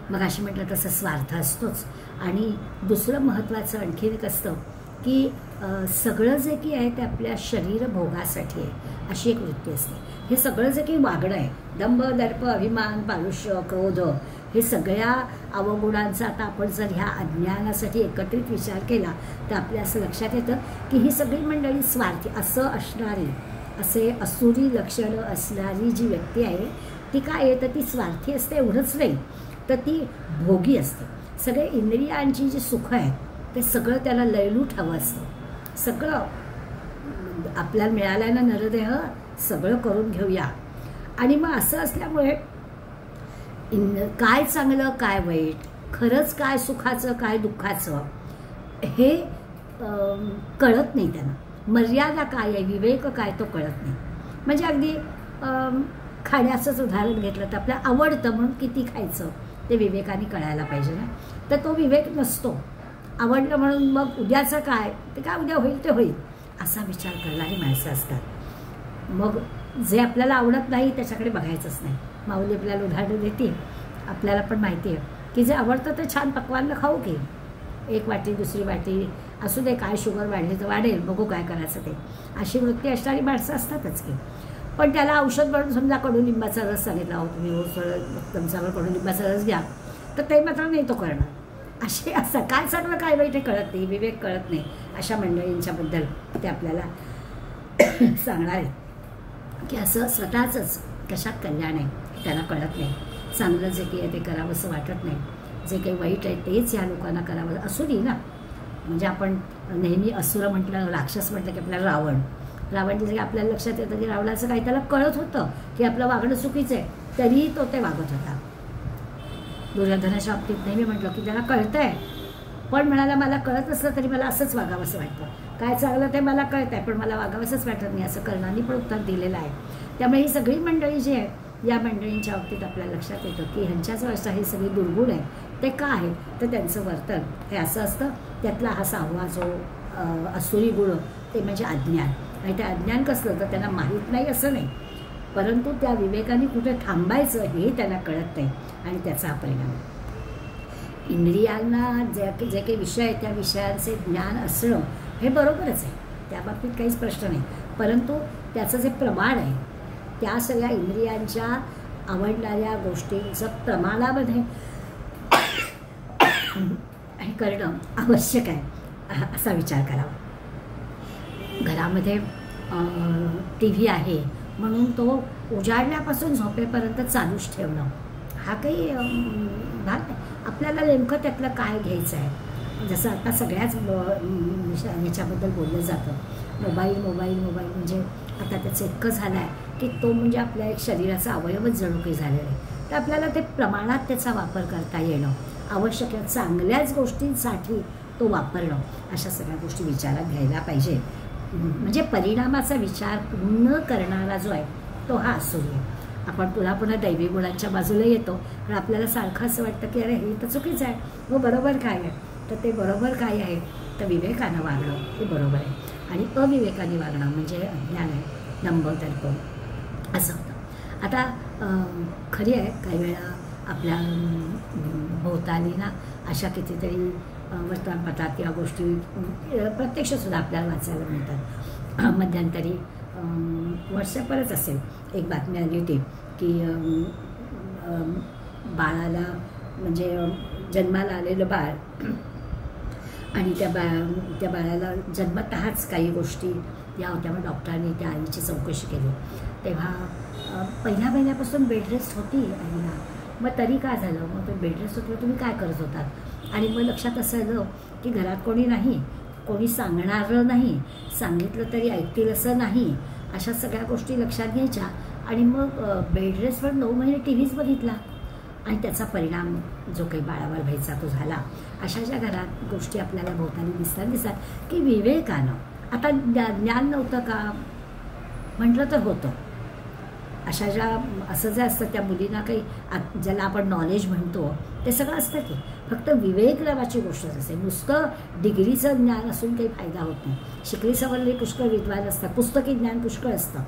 मग अशी म्हटलं तसं स्वार्थ असतोच. आणि दुसरं महत्त्वाचं आणखीन एक असतं की सगळं जे की आहे ते आपल्या शरीर भोगासाठी आहे अशी एक वृत्ती असते. हे सगळं जे काही वागणं आहे, दंभ, दर्प, अभिमान, पारुष्य, क्रोध, हे सगळ्या अवगुणांचा आता आपण जर ह्या अज्ञानासाठी एकत्रित विचार केला तर आपल्या असं लक्षात येतं की ही सगळी मंडळी स्वार्थी असं असणारी, असे असुरी लक्षणं असणारी जी व्यक्ती आहे ती काय आहे तर ती स्वार्थी असते. एवढंच नाही तर ती भोगी असते. सगळे इंद्रियांची जी सुख आहेत ते सगळं त्याला लयलूट हवं असतं. सगळं आपल्याला मिळालंय ना नरदेह, सगळं करून घेऊया. आणि मग असं असल्यामुळे काय चांगलं काय वाईट, खरंच काय सुखाचं काय दुःखाचं हे कळत नाही त्यांना. मर्यादा काय आहे, विवेक काय तो कळत नाही. म्हणजे अगदी खाण्याचंच उदाहरण घेतलं तर आपल्याला आवडतं म्हणून किती खायचं ते विवेकाने कळायला पाहिजे ना. तर तो विवेक नसतो. आवडलं म्हणून मग उद्याचं काय, ते काय उद्या होईल ते होईल असा विचार करणारी माणसं असतात. मग जे आपल्याला आवडत नाही त्याच्याकडे बघायचंच नाही. माऊली आपल्याला उदाहरणं देतील. आपल्याला पण माहिती आहे की जे आवडतं ते छान पक्वान्न खाऊ की, एक वाटी दुसरी वाटी असू दे, काय शुगर वाढली तर वाढेल, बघू काय करायचं ते, अशी वृत्ती असणारी माणसं असतातच की. पण त्याला औषध म्हणून समजा कडुलिंबाचा रस सांगितला, हो तुम्ही तुमच्यावर कडुलिंबाचा रस घ्या, तर ते मात्र नाही तो करणार. असे असं काय चांगलं काय वाईट हे कळत नाही, विवेक कळत नाही. अशा मंडळींच्याबद्दल ते आपल्याला सांगणार आहेत की असं स्वतःचंच कशात कल्याण आहे त्यांना कळत नाही. चांगलं जे काही आहे ते करावंसं वाटत नाही, जे काही वाईट आहे तेच या लोकांना करावं. असुरी ना, म्हणजे आपण नेहमी असुर म्हटलं, राक्षस म्हटलं की आपल्याला रावण जे आपल्याला लक्षात येतं की रावणाचं काही त्याला कळत होतं की आपलं वागणं चुकीचं आहे, तरीही तो ते वागत होता. दुर्योधनाच्या बाबतीत नेहमी म्हटलं की त्याला कळतंय, पण म्हणाला मला कळत असलं तरी मला असंच वागावंसं वाटतं, काय चांगलं ते मला कळत आहे पण मला वागावंसंच वाटत नाही, असं कर्णाने पण उत्तर दिलेलं आहे. त्यामुळे ही सगळी मंडळी जी आहे या मंडळींच्या बाबतीत आपल्याला लक्षात येतं की ह्यांच्याच वर्षा हे सगळे दुर्गुण आहे ते का आहेत, तर त्यांचं वर्तन हे असं असतं. त्यातला हा 6वा जो असुरी गुण ते म्हणजे अज्ञान. आणि ते अज्ञान कसलं तर त्यांना माहीत नाही असं नाही, परंतु त्या विवेकाने कुठे थांबायचं हे त्यांना कळत नाही आणि त्याचा हा परिणाम. इंद्रियांना जे काही विषय आहेत त्या विषयांचे ज्ञान असणं हे बरोबरच आहे, त्या बाबतीत काहीच प्रश्न नाही, परंतु त्याचं जे प्रमाण आहे त्या सगळ्या इंद्रियांच्या आवडणाऱ्या गोष्टींचं प्रमाणामध्ये हे करणं आवश्यक आहे असा विचार करावा. घरामध्ये TV आहे म्हणून तो उजाडण्यापासून झोपेपर्यंत चालूच ठेवणं हा काही भाग नाही. आपल्याला नेमकं त्यातलं काय घ्यायचं आहे. जसं आता सगळ्याच ह्याच्याबद्दल बोललं जातं, मोबाईल म्हणजे आता त्याचं इतकं झालं आहे की तो म्हणजे आपल्या एक शरीराचा अवयवच जणू काही झालेला आहे. तर आपल्याला ते प्रमाणात त्याचा वापर करता येणं आवश्यक आहे. चांगल्याच गोष्टींसाठी तो वापरणं, अशा सगळ्या गोष्टी विचारात घ्यायला पाहिजे. म्हणजे परिणामाचा विचार न करणारा जो आहे तो हा असुरी आहे. आपण पुन्हा दैवी गुणांच्या बाजूला येतो, पण आपल्याला सारखं असं वाटतं की अरे हे तर चुकीचं आहे, मग बरोबर काय आहे, तर ते बरोबर काय आहे तर विवेकानं वागणं हे बरोबर आहे. आणि अविवेकाने वागणं म्हणजे अज्ञान आहे, दंभ दर्प असं होतं. आता खरी आहे काही वेळा आपल्या भोवताली ना अशा कितीतरी वर्तमानपत्रात किंवा गोष्टी प्रत्यक्षसुद्धा आपल्याला वाचायला मिळतात. मध्यंतरी व्हॉट्सॲपवरच असेल एक बातमी आली होती की बाळाला म्हणजे जन्माला आलेलं बाळ आणि त्या बाळाला जन्मतःच काही गोष्टी या होत्या. मग डॉक्टरांनी त्या आईची चौकशी केली तेव्हा पहिल्या महिन्यापासून बेडरेस्ट होती आईला. मग तरी काय झालं, मग तो बेडरेस्ट होतो तुम्ही काय करत होतात, आणि मग लक्षात असं आलं की घरात कोणी नाही, कोणी सांगणारं नाही, सांगितलं तरी ऐकतील असं नाही, अशा सगळ्या गोष्टी लक्षात घ्यायच्या. आणि मग बेडरेस्टवर 9 महिने TVच बघितला आणि त्याचा परिणाम जो काही बाळावर व्हायचा तो झाला. अशा ज्या घरात गोष्टी आपल्याला भोवताली दिसतात की विवेकानं, आता ज्ञान नव्हतं का म्हटलं तर होतं. अशा ज्या असं जे असतं त्या मुलींना काही ज्याला आपण नॉलेज म्हणतो ते सगळं असतं की फक्त विवेक नावाची गोष्टच असते. नुसतं डिग्रीचं ज्ञान असून काही फायदा होत नाही. शिकली सवरलेली पुष्कळ विद्वान असतात, पुस्तकी ज्ञान पुष्कळ असतं,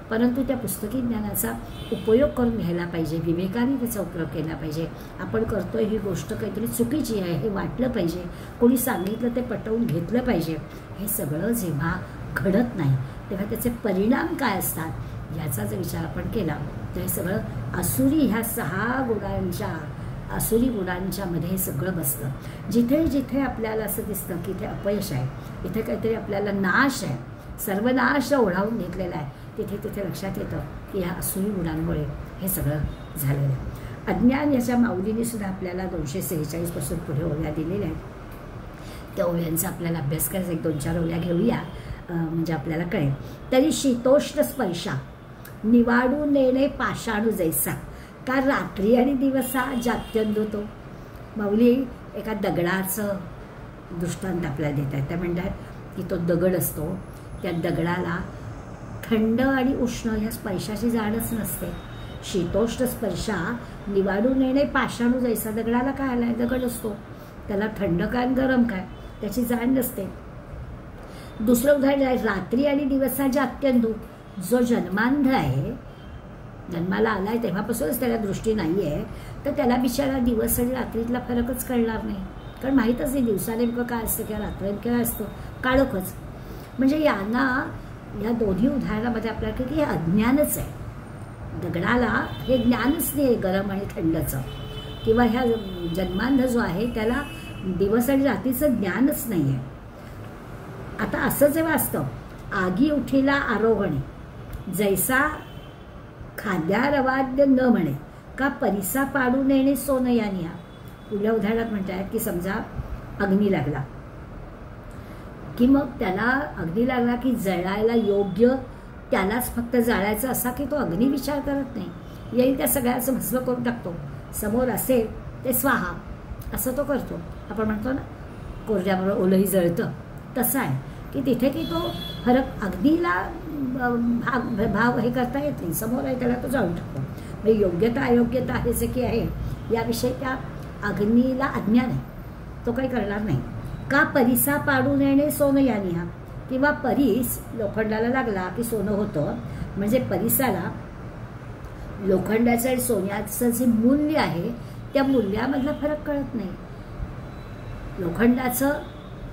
परंतु त्या पुस्तकी ज्ञानाचा उपयोग करून घ्यायला पाहिजे, विवेकाने त्याचा उपयोग केला पाहिजे. आपण करतोय ही गोष्ट काहीतरी चुकीची आहे हे वाटलं पाहिजे, कोणी सांगितलं ते पटवून घेतलं पाहिजे. हे सगळं जेव्हा घडत नाही तेव्हा त्याचे परिणाम काय असतात याचा जर विचार आपण केला तर हे सगळं असुरी ह्या 6 गुणांच्या असुरी गुणांच्या मध्ये हे सगळं बसतं. जिथे जिथे आपल्याला असं दिसतं की इथे अपयश आहे, इथे काहीतरी आपल्याला नाश आहे, सर्वनाश ओढावून घेतलेला आहे, तिथे तिथे लक्षात येतं की ह्या असुरी गुणांमुळे हे सगळं झालेलं आहे. अज्ञान याच्या माऊलीने सुद्धा आपल्याला 246 पासून पुढे ओव्या दिलेल्या आहेत. त्या ओव्यांचा आपल्याला अभ्यास करायचा, 1-2-4 ओव्या घेऊया म्हणजे आपल्याला कळेल. तरी शीतोष्ण स्पर्शा निवाडू नेणे पाषाणू जैसा, का रात्री आणि दिवसा जात्यंदू तो. माऊली एका दगडाचं दृष्टांत आपल्याला देत आहेत. त्या म्हणतात की तो दगड असतो, त्या दगडाला थंड आणि उष्ण ह्या स्पर्शाची जाणच नसते. शीतोष्ण स्पर्शा निवाडून येणे पाषाणू जैसा. दगडाला काय आलाय, दगड असतो, त्याला थंड काय गरम काय त्याची जाण नसते. दुसरं उदाहरण आहे, रात्री आणि दिवसाच्या अत्यंत. जो जन्मांध आहे, जन्माला आलाय तेव्हापासूनच त्याला दृष्टी नाही आहे, तर त्याला बिचारा दिवस आणि रात्रीतला फरकच कळणार नाही. कारण माहीतच नाही दिवसा नेमकं काय असतं किंवा रात्र नेमकं काय असतं, काळोखच. म्हणजे यांना या दोन्ही उदाहरणामध्ये आपल्याला किती हे अज्ञानच आहे. दगडाला हे ज्ञानच नाही आहे गरम आणि थंडचं, किंवा ह्या जन्मांध जो आहे त्याला दिवस आणि रात्रीचं ज्ञानच नाही आहे. आता असं जेव्हा असतं, आगी उठीला आरोहणे जैसा खाद्यारवाद्य न म्हणे का परिसा पाडून येणे सोनं यानी. पुढल्या उदाहरणात म्हणतात की समजा अग्नी लागला की मग त्याला अग्नी लागला की जळायला योग्य त्यालाच फक्त जाळायचं असा की तो अग्नी विचार करत नाही. येईल त्या सगळ्याचं भस्म करून टाकतो. समोर असेल ते स्वाहा असं तो करतो. आपण म्हणतो ना कोरड्याबरोबर ओलंही जळतं, तसं आहे की तिथे की तो फरक अग्नीला भाव हे करता येत नाही. समोर आहे त्याला तो जाळून टाकतो. म्हणजे योग्यता अयोग्यता हे जे की आहे याविषयी त्या अग्नीला अज्ञान आहे, तो काही करणार नाही. का परिसा पाडून येणे सोनं यानी. किंवा परीस लोखंडाला लागला की सोनं होतं. म्हणजे परिसाला लोखंडाचं आणि सोन्याचं जे मूल्य आहे त्या मूल्यामधला फरक कळत नाही. लोखंडाचं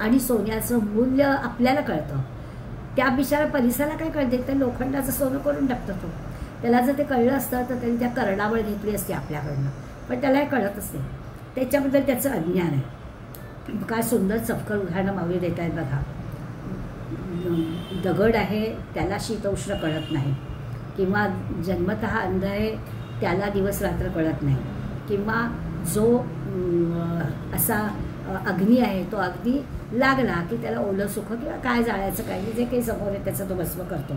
आणि सोन्याचं मूल्य आपल्याला कळतं, त्या बिचारा परिसाला काय कळते, तर लोखंडाचं सोनं करून टाकतो तो. त्याला जर ते कळलं असतं तर त्यांनी त्या करडावळ घेतली असते आपल्याकडनं, पण त्याला हे कळतच नाही. त्याच्याबद्दल त्याचं अज्ञान आहे. काय सुंदर चपकळ उदाहरणं माऊली देत आहेत बघा. दगड आहे त्याला शीतोष्ण कळत नाही, किंवा जन्मतः अंध आहे त्याला दिवस रात्र कळत नाही, किंवा जो असा अग्नी आहे तो अग्नी लागला की त्याला ओलं सुख किंवा काय जाळायचं काय जे काही समोर आहे त्याचं तो भस्म करतो.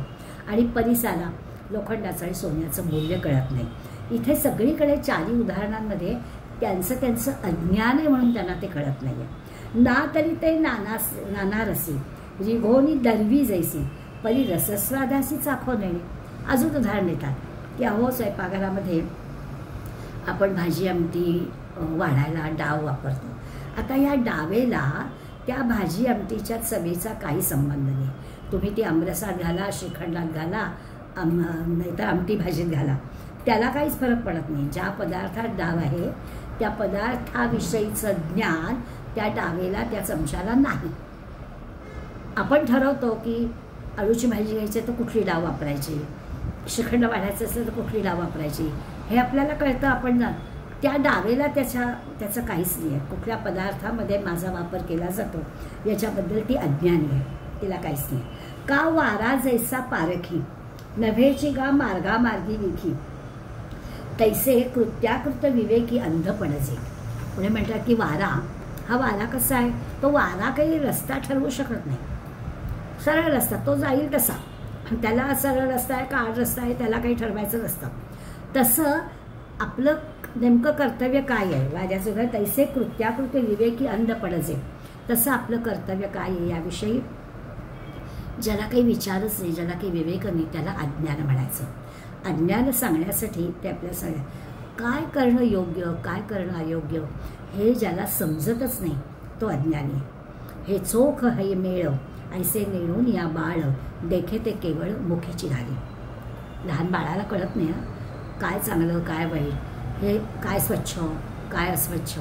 आणि परिसाला लोखंडाचं आणि सोन्याचं मूल्य कळत नाही. इथे सगळीकडे चारी उदाहरणांमध्ये त्यांचं अज्ञान आहे म्हणून त्यांना ते कळत नाही आहे. ना तरी ते नाना रसी रिघोनी दरवी जैसी परी रसस्वादासी चाखो नेणे. अजून उदाहरण देतात की अहो स्वयंपाकघरामध्ये आपण भाजी आमटी वाढायला डाव वापरतो. आता या डावेला त्या भाजी आमटीच्या चवीचा काही संबंध नाही. तुम्ही ती आमरसात घाला, श्रीखंडात घाला, नाहीतर आमटी भाजीत घाला, त्याला काहीच फरक पडत नाही. ज्या पदार्थात डाव आहे त्या पदार्थाविषयीचं ज्ञान त्या डावेला त्या चमच्याला नाही. आपण ठरवतो की आळूची भाजी घ्यायची तर कुठली डाव वापरायची, श्रीखंड वाढायचं असेल तर कुठली डाव वापरायची, हे आपल्याला कळतं. आपण त्या डावेला त्याचं काहीच नाही आहे. कुठल्या पदार्थामध्ये माझा वापर केला जातो याच्याबद्दल ती अज्ञानी आहे, तिला काहीच नाही. का वारा जैसा पारखी नभेची गा मार्गामार्गी विखी तैसे कृत्याकृत विवेकी अंधपणजे. पुढे म्हणतात की हा वारा कसा आहे, तो वारा काही रस्ता ठरवू शकत नाही. सरळ रस्ता तो जाईल तसा, त्याला सरळ रस्ता आहे का आड रस्ता आहे त्याला काही ठरवायचं नसतं. तसं आपलं नेमकं कर्तव्य काय आहे वाऱ्याचं घर तैसे कृत्याकृत विवेकी अंधपणजे. तसं आपलं कर्तव्य काय आहे याविषयी ज्याला काही विचारच नाही, ज्याला काही विवेक नाही, त्याला अज्ञान म्हणायचं. अज्ञान सांगण्यासाठी ते आपल्या सगळ्या काय करणं योग्य काय करणं अयोग्य हे ज्याला समजतच नाही तो अज्ञानी आहे. हे चोख हे मेळ ऐसे नेणून या बाळ देखे ते केवळ मुखीची घाली. लहान बाळाला कळत नाही काय चांगलं काय वाईट, हे काय स्वच्छ काय अस्वच्छ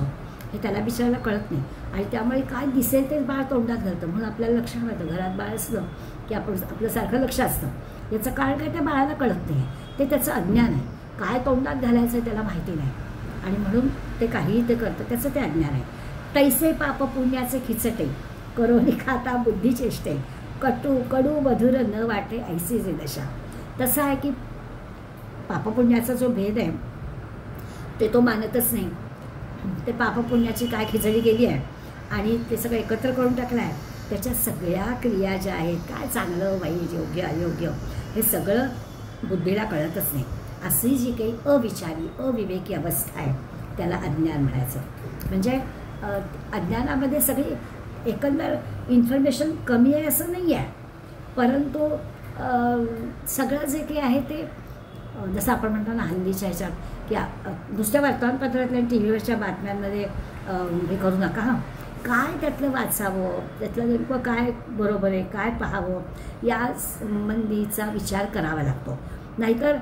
हे त्याला बिचारायला कळत नाही. आणि त्यामुळे काय दिसेल ते बाळ तोंडात घालतं. म्हणून आपल्याला लक्षात राहतं घरात बाळ असलं की आपलं सारखं लक्ष असतं. याचं कारण काय त्या बाळाला कळत नाही, ते त्याचं अज्ञान आहे. काय तोंडात घालायचं त्याला माहिती नाही आणि म्हणून ते काहीही ते करतं, त्याचं ते अज्ञान आहे. तैसे पाप पुण्याचे खिचटे करोनी खाता बुद्धी चेष्टे कडू मधुर न वाटे ऐसी जे दशा. तसं आहे की पापपुण्याचा जो भेद आहे ते तो मानतच नाही. ते पापपुण्याची काय खिचडी गेली आहे आणि ते सगळं एकत्र करून टाकलं आहे. त्याच्या सगळ्या क्रिया ज्या आहेत काय चांगलं वाईट योग्य अयोग्य हे सगळं बुद्धीला कळतच नाही. अशी जी काही अविचारी अविवेकी अवस्था आहे त्याला अज्ञान म्हणायचं. म्हणजे अज्ञानामध्ये सगळी एकंदर इन्फॉर्मेशन कमी आहे असं नाही आहे, परंतु सगळं जे काही आहे ते जसं आपण म्हणतो ना हल्लीच्या ह्याच्यात की नुसत्या वर्तमानपत्रातल्या टी व्हीवरच्या बातम्यांमध्ये हे करू नका हां, काय त्यातलं वाचावं, त्यातलं नेमकं काय बरोबर आहे, काय पाहावं या संबंधीचा विचार करावा लागतो. नाहीतर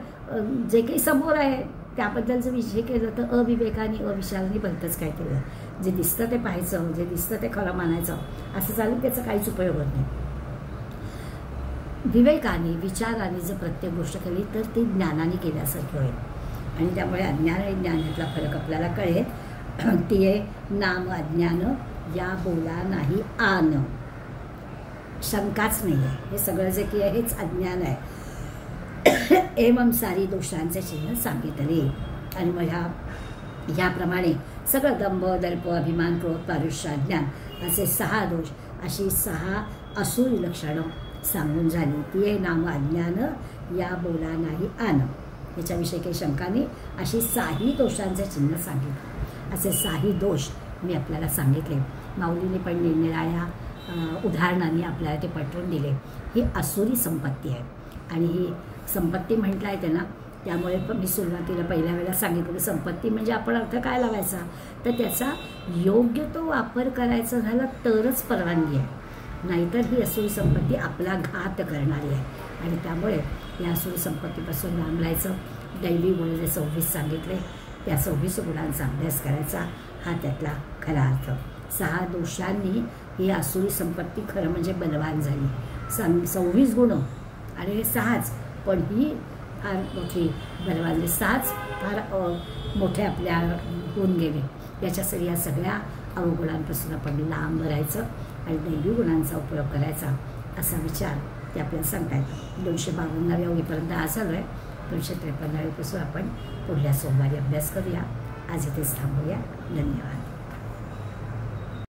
जे काही समोर आहे त्याबद्दलचं विषय केलं तर अविवेकाने अविचाराने भलतंच काय केलं. जे दिसतं ते पाहायचं, जे दिसतं ते खरं मानायचं, असं चालून त्याचा काहीच उपयोग होत नाही. विवेकाने विचाराने जर प्रत्येक गोष्ट केली तर ती ज्ञानाने केल्यासारखी होईल. आणि त्यामुळे अज्ञान आणि ज्ञानातला फरक आपल्याला कळेल. ती आहे नाम अज्ञान या बोला नाही आन. शंकाच नाही आहे, हे सगळं जे की आहे हेच अज्ञान आहे. एवं सारी दोषांचे चिन्ह सांगितले. आणि मग ह्याप्रमाणे सगळं दंभ दर्प अभिमान क्रोध पारुष्य अज्ञान असे 6 दोष, अशी 6 असुरी लक्षणं सांगून झाली. ती आहे नाम अज्ञान या बोला नाही आन. याच्याविषयी काही शंका नाही, अशी 6 दोषांचे चिन्ह सांगितले. असे 6 दोष मी आपल्याला सांगितले. माऊलीने पण निरनिराळ्या उदाहरणांनी आपल्याला ते पटवून दिले. ही असुरी संपत्ती आहे. आणि ही संपत्ती म्हटलं आहे त्यांना, त्यामुळे पण मी सुरुवातीला पहिल्या वेळेला सांगितलं की संपत्ती म्हणजे आपण अर्थ काय लावायचा, तर त्याचा योग्य तो वापर करायचा झाला तरच परवानगी आहे. नाहीतर ही असुरी संपत्ती आपला घात करणारी आहे. आणि त्यामुळे या असुरी संपत्तीपासून लांब राहायचं. दैवी गुण जे 26 सांगितले त्या 26 गुणांचा अभ्यास करायचा, हा त्यातला खरा अर्थ. 6 दोषांनी ही असुरी संपत्ती खरं म्हणजे बलवान झाली. 26 गुण आणि हे 6च, पण ही फार मोठी बलवान, 6च फार मोठे आपल्या होऊन गेले. याच्यासाठी या सगळ्या अवगुणांपासून आपण लांब राहायचं आणि दैवी गुणांचा उपयोग करायचा, असा विचार ते आपल्याला सांगता येतं. 252व्या ओळीपर्यंत आज आलो आहे. 253व्या पासून आपण पुढल्या सोमवारी अभ्यास करूया. आज इथेच थांबूया. धन्यवाद.